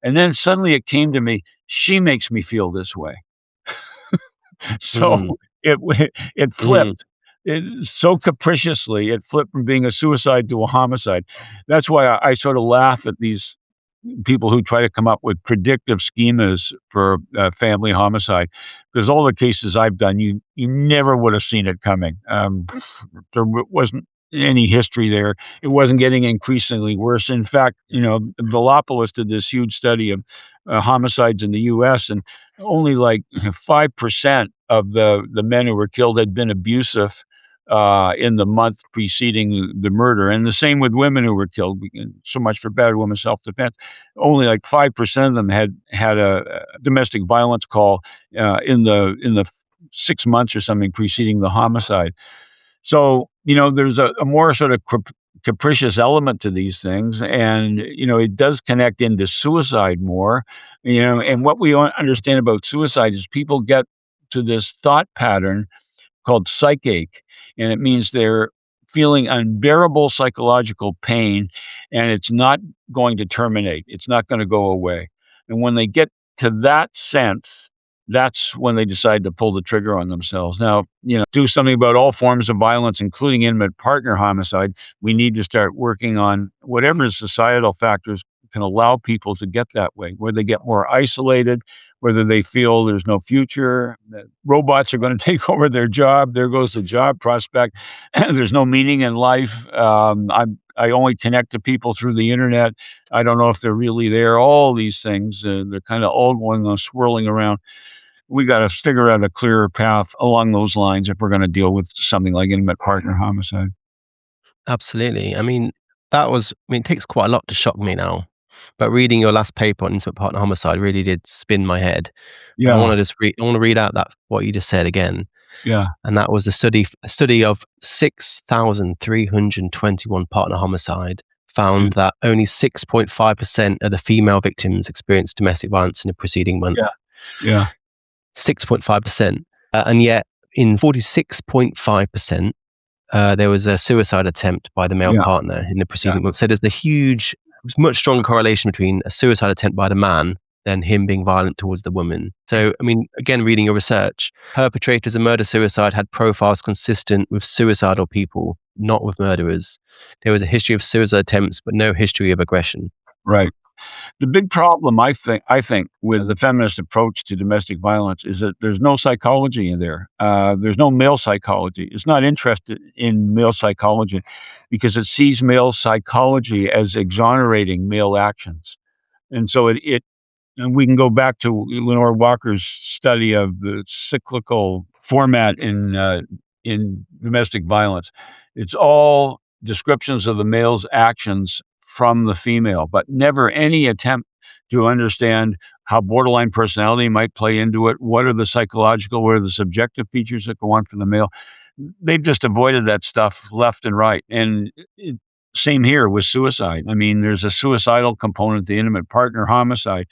And then suddenly it came to me, she makes me feel this way." Mm, So it mm, flipped. So capriciously, it flipped from being a suicide to a homicide. That's why I sort of laugh at these people who try to come up with predictive schemas for family homicide, because all the cases I've done, you never would have seen it coming. Wasn't any history there. It wasn't getting increasingly worse. In fact, Villopoulos did this huge study of homicides in the U.S., and only like 5% of the men who were killed had been abusive in the month preceding the murder, and the same with women who were killed. So much for battered women's self-defense. Only like 5% of them had a domestic violence call in the 6 months or something preceding the homicide. So, there's a more sort of capricious element to these things. And, it does connect into suicide more. And what we understand about suicide is people get to this thought pattern called psych-ache. And it means they're feeling unbearable psychological pain, and it's not going to terminate. It's not going to go away. And when they get to that sense, that's when they decide to pull the trigger on themselves. Now, do something about all forms of violence, including intimate partner homicide. We need to start working on whatever societal factors can allow people to get that way, where they get more isolated, whether they feel there's no future, that robots are going to take over their job. There goes the job prospect. There's no meaning in life. I only connect to people through the internet. I don't know if they're really there. All these things, they're kind of all going on, swirling around. We got to figure out a clearer path along those lines if we're going to deal with something like intimate partner homicide. absolutely. It takes quite a lot to shock me now. But reading your last paper on intimate partner homicide really did spin my head. I Yeah, want to read out that what you just said again. yeah, And that was a study of 6,321 partner homicide yeah, found that only 6.5% of the female victims experienced domestic violence in the preceding month. yeah, yeah, 6.5%. And yet, in 46.5%, there was a suicide attempt by the male yeah, partner in the yeah, preceding month. So there's much stronger correlation between a suicide attempt by the man than him being violent towards the woman. So, again, reading your research, perpetrators of murder-suicide had profiles consistent with suicidal people, not with murderers. There was a history of suicide attempts, but no history of aggression. right. The big problem, I think, with the feminist approach to domestic violence is that there's no psychology in there. There's no male psychology. It's not interested in male psychology because it sees male psychology as exonerating male actions. And so and we can go back to Lenore Walker's study of the cyclical format in domestic violence. It's all descriptions of the male's actions from the female, but never any attempt to understand how borderline personality might play into it. What are the psychological, what are the subjective features that go on for the male? They've just avoided that stuff left and right. And same here with suicide. I mean, there's a suicidal component to intimate partner homicide.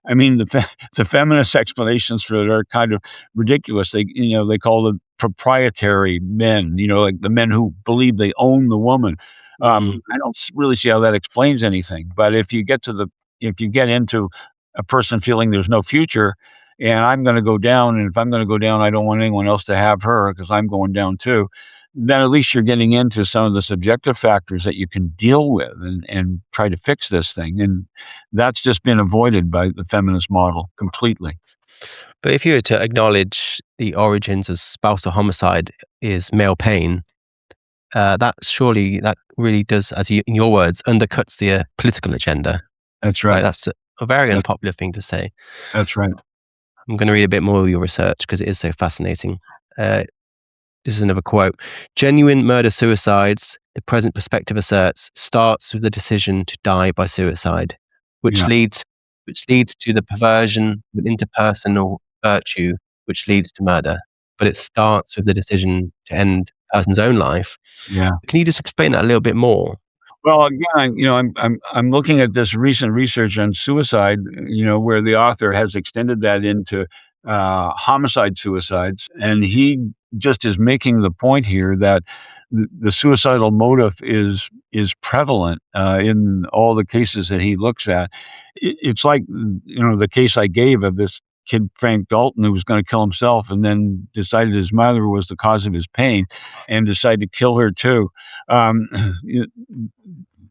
I mean, the feminist explanations for it are kind of ridiculous. They call them proprietary men. Like the men who believe they own the woman. Mm, I don't really see how that explains anything. But if you get into a person feeling there's no future, and I'm going to go down. And if I'm going to go down, I don't want anyone else to have her because I'm going down too. Then at least you're getting into some of the subjective factors that you can deal with and try to fix this thing. And that's just been avoided by the feminist model completely. But if you were to acknowledge the origins of spousal homicide is male pain, that really does, as you, in your words, undercuts the political agenda. That's right. Like, that's a very unpopular thing to say. That's right. I'm going to read a bit more of your research because it is so fascinating. This is another quote. Genuine murder-suicides, the present perspective asserts, starts with the decision to die by suicide, which leads to the perversion of interpersonal virtue, which leads to murder. But it starts with the decision to end a person's own life. Yeah. Can you just explain that a little bit more? Well, again, I'm looking at this recent research on suicide, where the author has extended that into homicide suicides, and he just is making the point here that the suicidal motive is prevalent in all the cases that he looks at. It's like the case I gave of this kid Frank Dalton who was going to kill himself and then decided his mother was the cause of his pain and decided to kill her too. Um,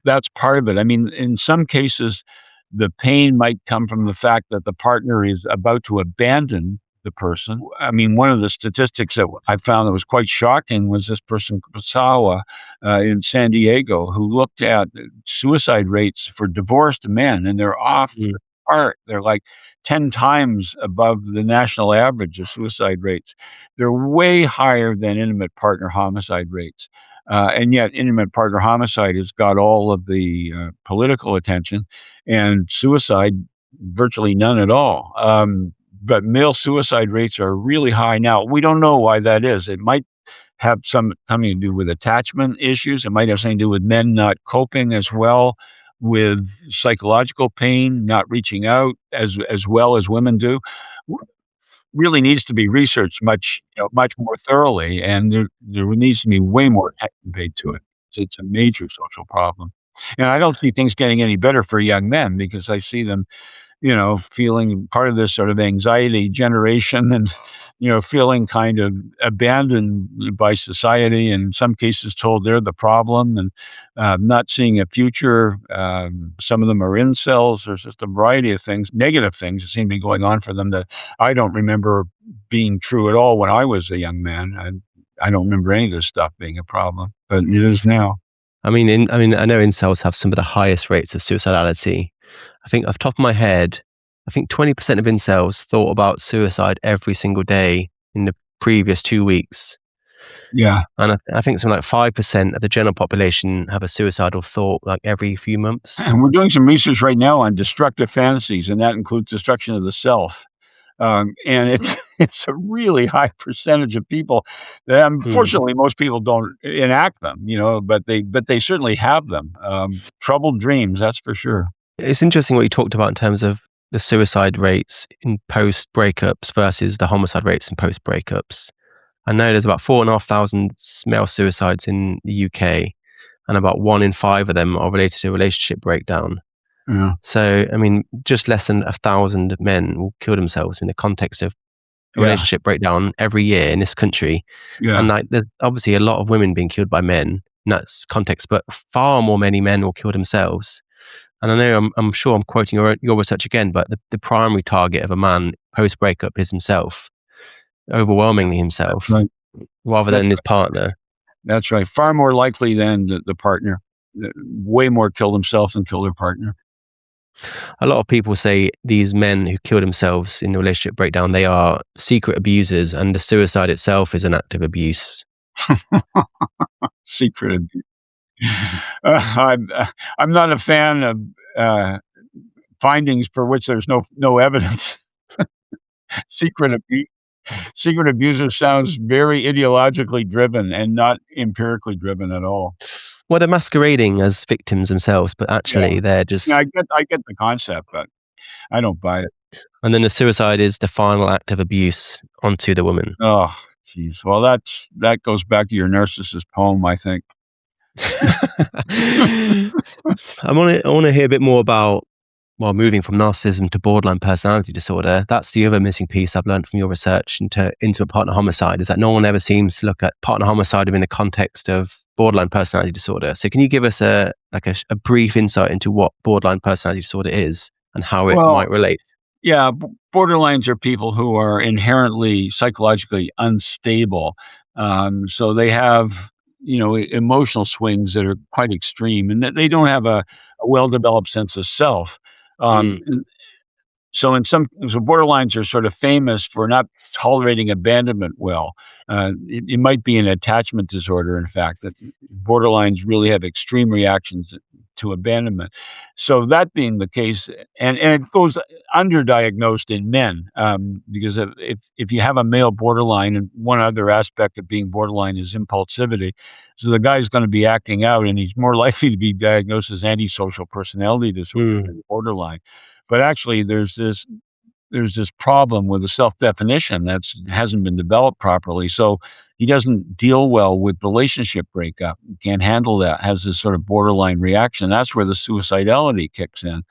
that's part of it. I mean, in some cases, the pain might come from the fact that the partner is about to abandon the person. I mean, one of the statistics that I found that was quite shocking was this person, Kusawa, in San Diego, who looked at suicide rates for divorced men, and they're off the chart. They're like 10 times above the national average of suicide rates. They're way higher than intimate partner homicide rates. And yet, intimate partner homicide has got all of the political attention, and suicide, virtually none at all. But male suicide rates are really high now. We don't know why that is. It might have something to do with attachment issues. It might have something to do with men not coping as well with psychological pain, not reaching out as well as women do. Really needs to be researched much more thoroughly, and there needs to be way more attention paid to it. It's a major social problem, and I don't see things getting any better for young men because I see them, feeling part of this sort of anxiety generation and, feeling kind of abandoned by society, and in some cases told they're the problem and not seeing a future. Some of them are incels. There's just a variety of things, negative things that seem to be going on for them that I don't remember being true at all when I was a young man. I don't remember any of this stuff being a problem, but it is now. I mean, I know incels have some of the highest rates of suicidality. I think off the top of my head, 20% of incels thought about suicide every single day in the previous 2 weeks. Yeah. And I think something like 5% of the general population have a suicidal thought like every few months. And we're doing some research right now on destructive fantasies, and that includes destruction of the self. And it's a really high percentage of people that, unfortunately, most people don't enact them, but they certainly have them. Troubled dreams, that's for sure. It's interesting what you talked about in terms of the suicide rates in post breakups versus the homicide rates in post breakups. I know there's about 4,500 male suicides in the UK, and about 1 in 5 of them are related to a relationship breakdown. Yeah. So, I mean, just less than 1,000 men will kill themselves in the context of a relationship breakdown every year in this country. Yeah. And there's obviously a lot of women being killed by men in that context, but far more many men will kill themselves. And I know I'm sure I'm quoting your research again, but the primary target of a man post breakup is himself, overwhelmingly himself, rather than his partner. That's right. Far more likely than the partner. Way more kill themselves than kill their partner. A lot of people say these men who kill themselves in the relationship breakdown, they are secret abusers, and the suicide itself is an act of abuse. Secret abuse. I'm not a fan of findings for which there's no evidence. Secret abuser sounds very ideologically driven and not empirically driven at all. Well, they're masquerading as victims themselves, but actually they're just... Yeah, I get the concept, but I don't buy it. And then the suicide is the final act of abuse onto the woman. Oh, geez. Well, that goes back to your narcissist poem, I think. I want to hear a bit more about Well, moving from narcissism to borderline personality disorder, that's the other missing piece I've learned from your research into intimate partner homicide, is that no one ever seems to look at partner homicide in the context of borderline personality disorder. So can you give us a brief insight into what borderline personality disorder is and how it Well, might relate? yeah, borderlines are people who are inherently psychologically unstable. So they have, emotional swings that are quite extreme, and that they don't have a well-developed sense of self. Um, Mm, so borderlines are sort of famous for not tolerating abandonment well. It might be an attachment disorder, in fact, that borderlines really have extreme reactions to abandonment. So that being the case, and it goes underdiagnosed in men, because if you have a male borderline, and one other aspect of being borderline is impulsivity, so the guy's going to be acting out, and he's more likely to be diagnosed as antisocial personality disorder mm, than borderline. But actually, there's this problem with the self-definition that's hasn't been developed properly. So he doesn't deal well with relationship breakup. He can't handle that. Has this sort of borderline reaction. That's where the suicidality kicks in.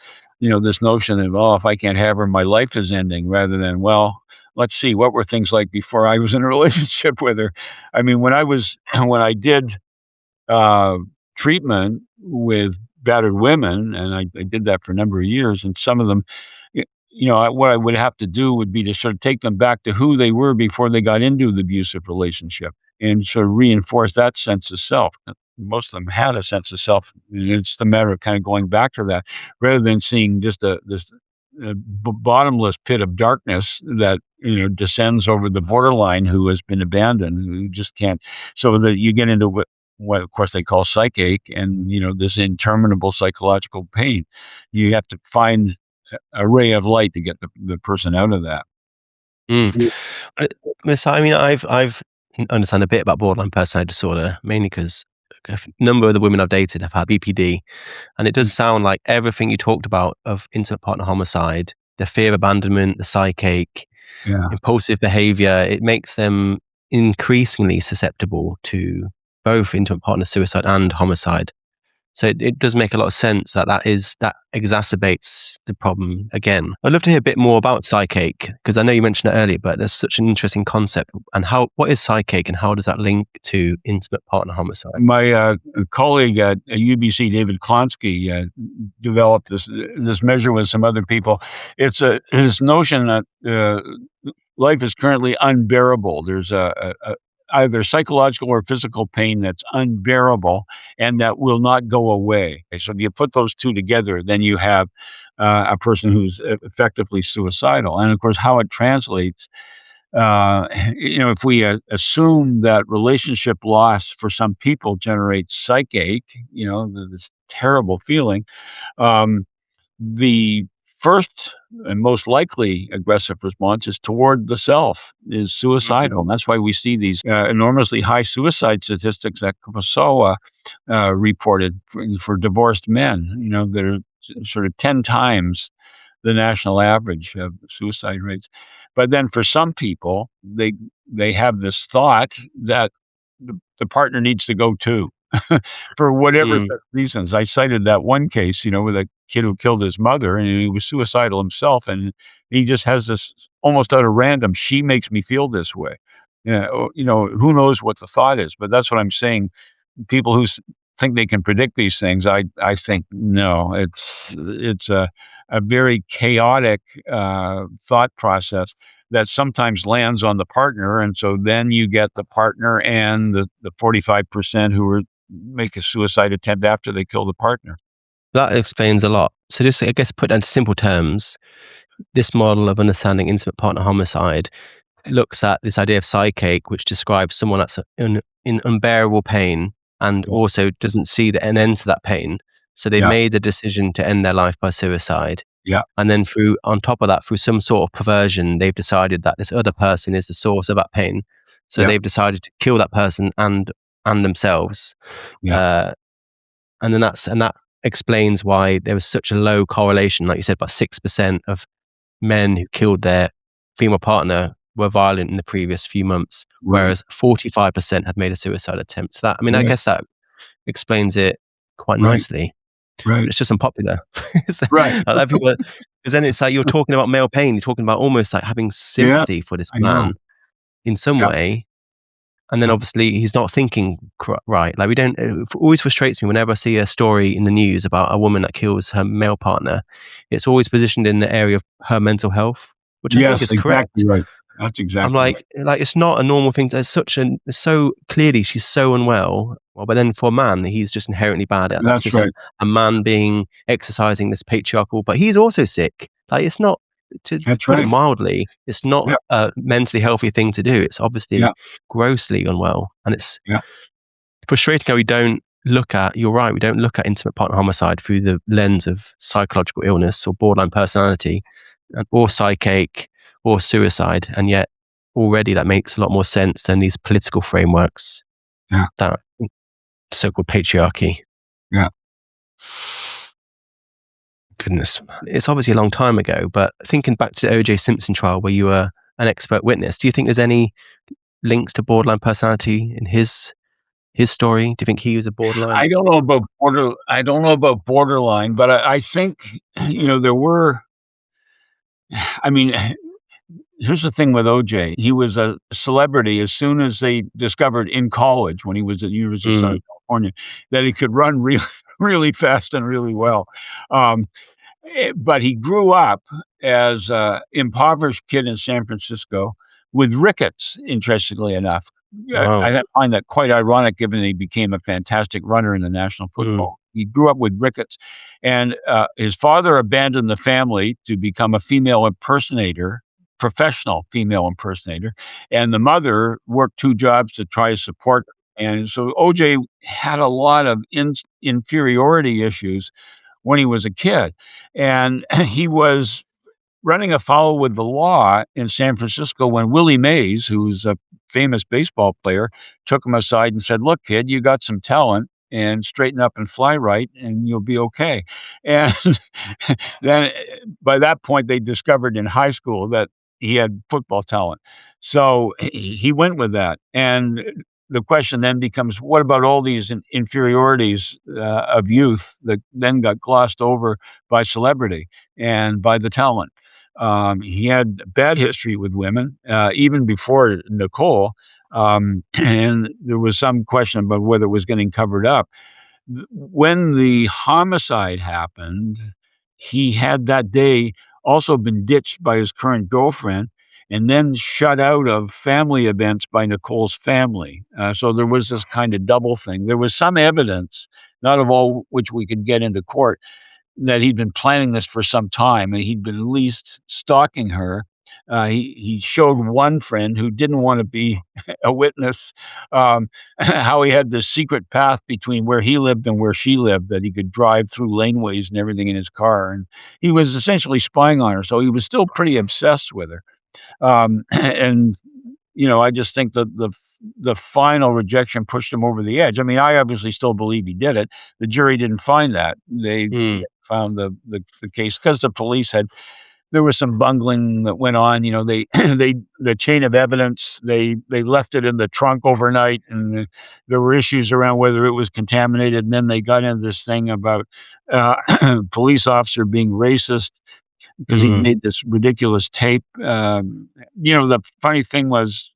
This notion of, oh, if I can't have her, my life is ending, rather than, well, let's see, what were things like before I was in a relationship with her. I mean, when I did uh, treatment with battered women, and I did that for a number of years. And some of them, what I would have to do would be to sort of take them back to who they were before they got into the abusive relationship, and sort of reinforce that sense of self. Most of them had a sense of self, and it's the matter of kind of going back to that, rather than seeing just this bottomless pit of darkness that descends over the borderline who has been abandoned, who just can't. So that you get into what of course they call psych-ache, and this interminable psychological pain. You have to find a ray of light to get the person out of that. mm. So, I mean, I've understand a bit about borderline personality disorder, mainly because a number of the women I've dated have had BPD. And it does sound like everything you talked about of intimate partner homicide, the fear of abandonment, the psych-ache, Yeah. impulsive behavior, it makes them increasingly susceptible to both intimate partner suicide and homicide. So it does make a lot of sense that that exacerbates the problem again. I'd love to hear a bit more about psych-ache, because I know you mentioned it earlier, but there's such an interesting concept. And what is psych-ache, and how does that link to intimate partner homicide? My colleague at UBC, David Klonsky, developed this measure with some other people. It's his notion that life is currently unbearable. There's either psychological or physical pain that's unbearable and that will not go away. So if you put those two together, then you have a person who's effectively suicidal. And of course, how it translates, if we assume that relationship loss for some people generates psych-ache, this terrible feeling, um, the first and most likely aggressive response is toward the self, is suicidal. And that's why we see these enormously high suicide statistics that Kumasawa reported for divorced men, that are sort of 10 times the national average of suicide rates. But then for some people, they have this thought that the partner needs to go too. For whatever Mm, reasons. I cited that one case, with a kid who killed his mother, and he was suicidal himself, and he just has this almost out of random, "She makes me feel this way." Who knows what the thought is, but that's what I'm saying. People who think they can predict these things, I think no. It's a very chaotic thought process that sometimes lands on the partner, and so then you get the partner and the 45% who are make a suicide attempt after they kill the partner. that explains a lot. So just, I guess, put down to simple terms, this model of understanding intimate partner homicide looks at this idea of psych-ache, which describes someone that's in unbearable pain and Yeah, also doesn't see an end to that pain. So they yeah, made the decision to end their life by suicide. yeah, And then on top of that, through some sort of perversion, they've decided that this other person is the source of that pain. So yeah, they've decided to kill that person and themselves. yeah, Uh, and that explains why there was such a low correlation, like you said, about 6% of men who killed their female partner were violent in the previous few months, right, whereas 45% had made a suicide attempt. So that, I mean, I right, guess that explains it quite right. nicely. Right. It's just unpopular. Right. A lot of people, because then it's like you're talking about male pain. You're talking about almost like having Yeah, sympathy for this I know. man in some Yeah. way. And then Yeah. obviously he's not thinking right. Like we don't, it always frustrates me whenever I see a story in the news about a woman that kills her male partner. It's always positioned in the area of her mental health, which I think Yes, is exactly correct. right. That's I'm exactly right. like it's not a normal thing. It's so clearly she's so unwell. Well, but then for a man, he's just inherently bad. That's That's just right. a man being exercising this patriarchal. But he's also sick. Like it's not, to That's put it right. mildly, it's not Yeah. a mentally healthy thing to do. It's obviously Yeah. grossly unwell, and it's Yeah. frustrating how we don't look at. You're right. We don't look at intimate partner homicide through the lens of psychological illness or borderline personality, or psych-ache or suicide, and yet already that makes a lot more sense than these political frameworks. Yeah. That so-called patriarchy. Yeah. Goodness, it's obviously a long time ago, but thinking back to the O.J. Simpson trial where you were an expert witness, do you think there's any links to borderline personality in his story? Do you think he was a borderline? I don't know about borderline, but I think, there were, I mean, here's the thing with OJ. He was a celebrity as soon as they discovered in college, when he was at the University of Southern California, that he could run really, really fast and really well. But he grew up as an impoverished kid in San Francisco with rickets, interestingly enough. Wow. I find that quite ironic, given that he became a fantastic runner in the National Football. He grew up with rickets, and his father abandoned the family to become a female impersonator, professional female impersonator, and the mother worked 2 jobs to try to support her. And so OJ had a lot of inferiority issues when he was a kid, and he was running afoul with the law in San Francisco when Willie Mays, who's a famous baseball player, took him aside and said, "Look, kid, you got some talent, and straighten up and fly right, and you'll be okay." And then by that point, they discovered in high school that he had football talent. So he went with that. And the question then becomes, what about all these inferiorities of youth that then got glossed over by celebrity and by the talent? He had a bad history with women, even before Nicole, and there was some question about whether it was getting covered up. When the homicide happened, he had that day also been ditched by his current girlfriend and then shut out of family events by Nicole's family. So there was this kind of double thing. There was some evidence, not of all which we could get into court, that he'd been planning this for some time, and he'd been at least stalking her. He showed one friend who didn't want to be a witness, how he had this secret path between where he lived and where she lived, that he could drive through laneways and everything in his car. And he was essentially spying on her. So he was still pretty obsessed with her. And I just think that the final rejection pushed him over the edge. I mean, I obviously still believe he did it. The jury didn't find that. They found the case because there was some bungling that went on. The chain of evidence, they left it in the trunk overnight, and there were issues around whether it was contaminated. And then they got into this thing about police officer being racist because he made this ridiculous tape. The funny thing was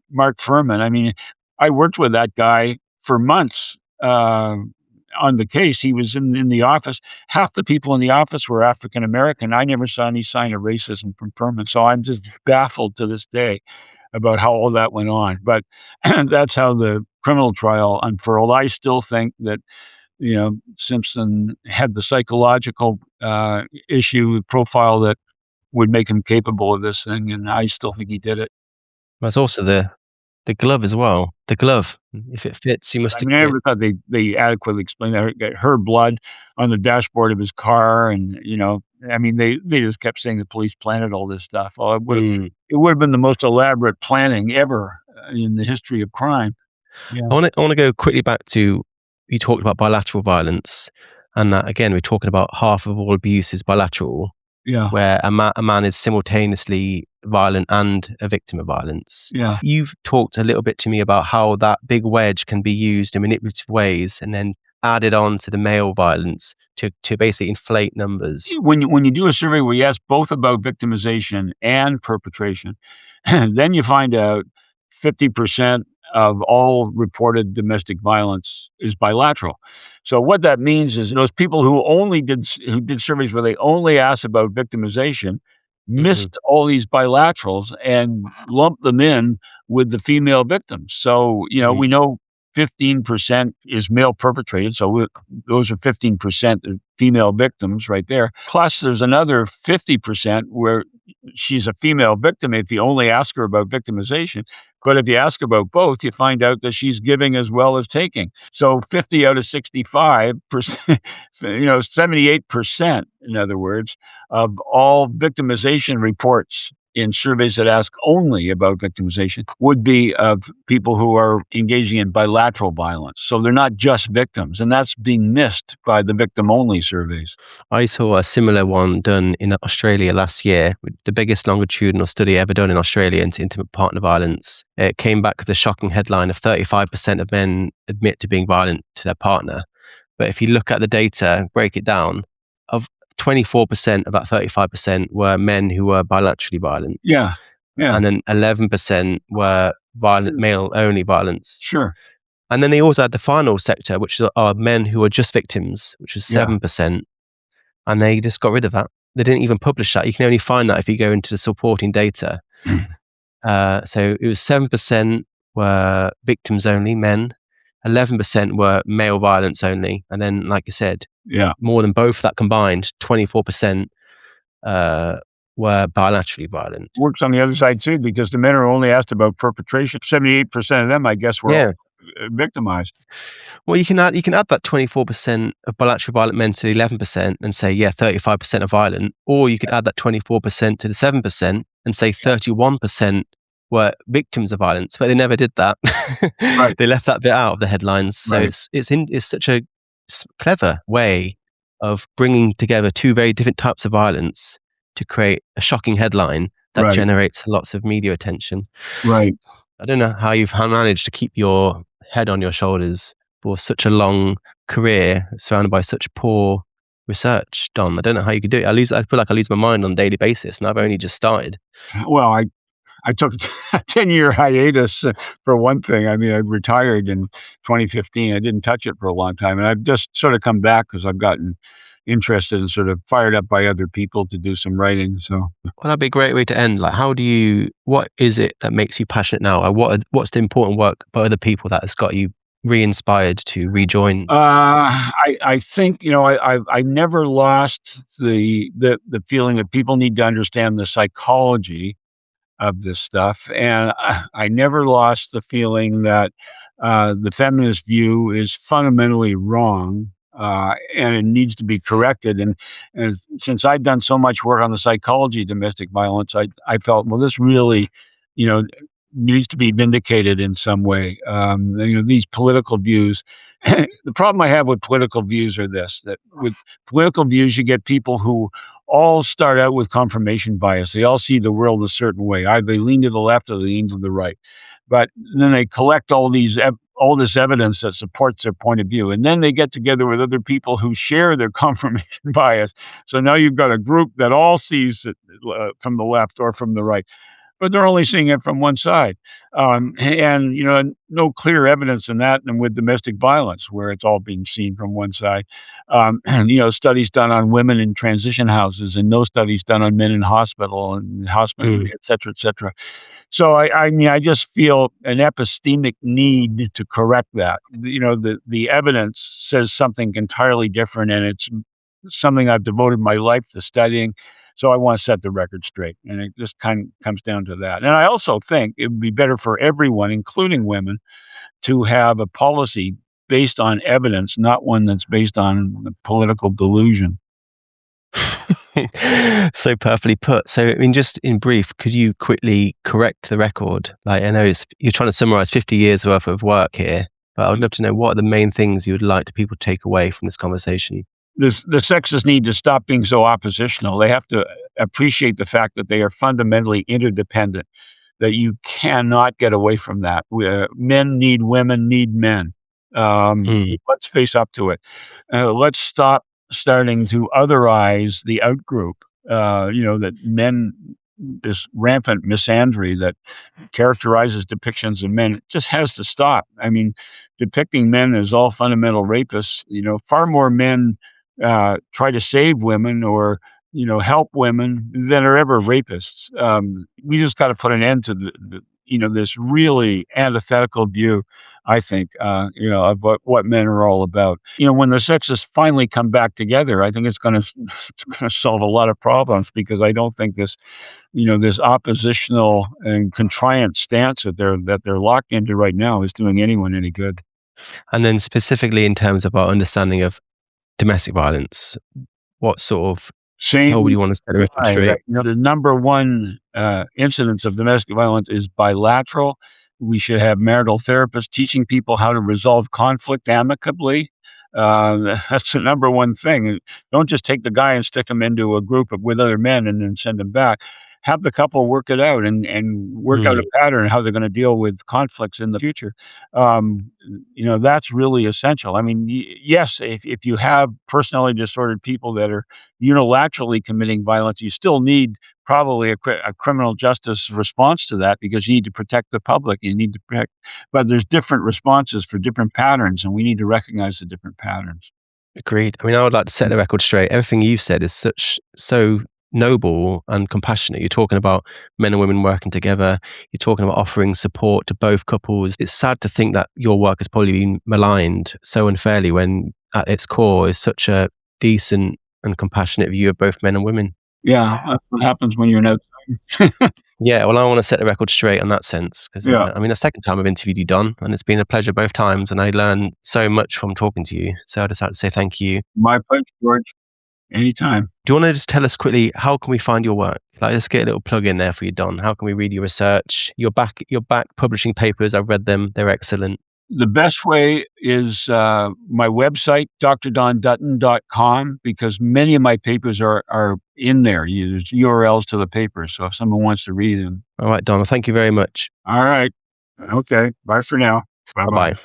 Mark Furman. I mean, I worked with that guy for months on the case. He was in the office. Half the people in the office were African American. I never saw any sign of racism from Furman. So I'm just baffled to this day about how all that went on. But that's how the criminal trial unfurled. I still think that Simpson had the psychological issue profile that would make him capable of this thing, and I still think he did it. There's also the glove as well. The glove, if it fits, you must. I mean, I never thought they adequately explained that. Her blood on the dashboard of his car, and I mean, they just kept saying the police planted all this stuff. Well, it would have been the most elaborate planning ever in the history of crime. Yeah. I want to go quickly back to, you talked about bilateral violence, and again, we're talking about half of all abuse is bilateral. Yeah. Where a man is simultaneously violent and a victim of violence. Yeah. You've talked a little bit to me about how that big wedge can be used in manipulative ways, and then added on to the male violence to basically inflate numbers. When you do a survey where you ask both about victimization and perpetration, then you find out 50% of all reported domestic violence is bilateral. So what that means is those people who did surveys where they only asked about victimization missed all these bilaterals and lumped them in with the female victims. So, we know 15% is male perpetrated. So those are 15% of female victims right there. Plus, there's another 50% where she's a female victim if you only ask her about victimization. But if you ask about both, you find out that she's giving as well as taking. So 50 out of 65%, 78%, in other words, of all victimization reports in surveys that ask only about victimization would be of people who are engaging in bilateral violence. So they're not just victims, and that's being missed by the victim-only surveys. I saw a similar one done in Australia last year, the biggest longitudinal study ever done in Australia into intimate partner violence. It came back with a shocking headline of 35% of men admit to being violent to their partner. But if you look at the data, break it down, of 24% of that 35% were men who were bilaterally violent. Yeah. And then 11% were violent, male-only violence. Sure. And then they also had the final sector, which are men who are just victims, which was 7%. And they just got rid of that. They didn't even publish that. You can only find that if you go into the supporting data. So it was 7% were victims only, men. 11% were male violence only. And then, like I said, more than both that combined, 24% were bilaterally violent. Works on the other side too, because the men are only asked about perpetration. 78% of them, I guess, were victimized. Well, you can add that 24% of bilaterally violent men to the 11% and say, 35% are violent. Or you could add that 24% to the 7% and say 31% were victims of violence, but they never did that. Right. They left that bit out of the headlines. So it's such a clever way of bringing together two very different types of violence to create a shocking headline that generates lots of media attention. Right. I don't know how you've managed to keep your head on your shoulders for such a long career surrounded by such poor research, Don. I don't know how you could do it. I feel like I lose my mind on a daily basis, and I've only just started. Well, I took a 10-year hiatus for one thing. I mean, I retired in 2015. I didn't touch it for a long time. And I've just sort of come back because I've gotten interested and sort of fired up by other people to do some writing. So, well, that'd be a great way to end. Like, what is it that makes you passionate now? What's the important work by other people that has got you re-inspired to rejoin? I think, I never lost the feeling that people need to understand the psychology of this stuff. And I never lost the feeling that the feminist view is fundamentally wrong, and it needs to be corrected. And since I'd done so much work on the psychology of domestic violence, I felt, well, this really, needs to be vindicated in some way. These political views. The problem I have with political views are this: that with political views, you get people who all start out with confirmation bias. They all see the world a certain way. Either they lean to the left or they lean to the right. But then they collect all this evidence that supports their point of view. And then they get together with other people who share their confirmation bias. So now you've got a group that all sees it from the left or from the right, but they're only seeing it from one side. And no clear evidence in that than with domestic violence, where it's all being seen from one side. Studies done on women in transition houses and no studies done on men in hospital, et cetera, et cetera. So I just feel an epistemic need to correct that. The evidence says something entirely different, and it's something I've devoted my life to studying. So I want to set the record straight, and it just kind of comes down to that. And I also think it would be better for everyone, including women, to have a policy based on evidence, not one that's based on political delusion. So perfectly put. So, I mean, just in brief, could you quickly correct the record? Like, I know you're trying to summarize 50 years worth of work here, but I would love to know, what are the main things you would like people to take away from this conversation? The sexists need to stop being so oppositional. They have to appreciate the fact that they are fundamentally interdependent, that you cannot get away from that. Men need women, need men. Let's face up to it. Let's stop starting to otherize the outgroup. That men, this rampant misandry that characterizes depictions of men just has to stop. I mean, depicting men as all fundamental rapists, far more men try to save women or help women than are ever rapists. We just got to put an end to this really antithetical view, I think, of what men are all about. When the sexes finally come back together, I think it's going to solve a lot of problems, because I don't think this oppositional and contrite stance that they're locked into right now is doing anyone any good. And then specifically in terms of our understanding of domestic violence, what sort of Same. how would you want to set the record straight? The number one incidence of domestic violence is bilateral. We should have marital therapists teaching people how to resolve conflict amicably. That's the number one thing. Don't just take the guy and stick him into a group with other men and then send him back. Have the couple work it out and work out a pattern how they're going to deal with conflicts in the future. That's really essential. I mean, yes, if you have personality disordered people that are unilaterally committing violence, you still need probably a criminal justice response to that, because you need to protect the public. You need to protect, but there's different responses for different patterns, and we need to recognize the different patterns. Agreed. I mean, I would like to set the record straight. Everything you've said is so noble and compassionate. You're talking about men and women working together. You're talking about offering support to both couples. It's sad to think that your work has probably been maligned so unfairly, when at its core is such a decent and compassionate view of both men and women. Yeah, that's what happens when you're an outsider. Yeah, well, I want to set the record straight on that sense, because Yeah. the second time I've interviewed you, Don, and it's been a pleasure both times, and I learned so much from talking to you. So I just like to say thank you. My pleasure, George. Anytime. Do you want to just tell us quickly, how can we find your work? Like, let's get a little plug in there for you, Don. How can we read your research? You're back publishing papers. I've read them. They're excellent. The best way is my website, drdondutton.com, because many of my papers are in there. There's URLs to the papers, so if someone wants to read them. All right, Don, thank you very much. All right. Okay. Bye for now. Bye-bye. Bye-bye.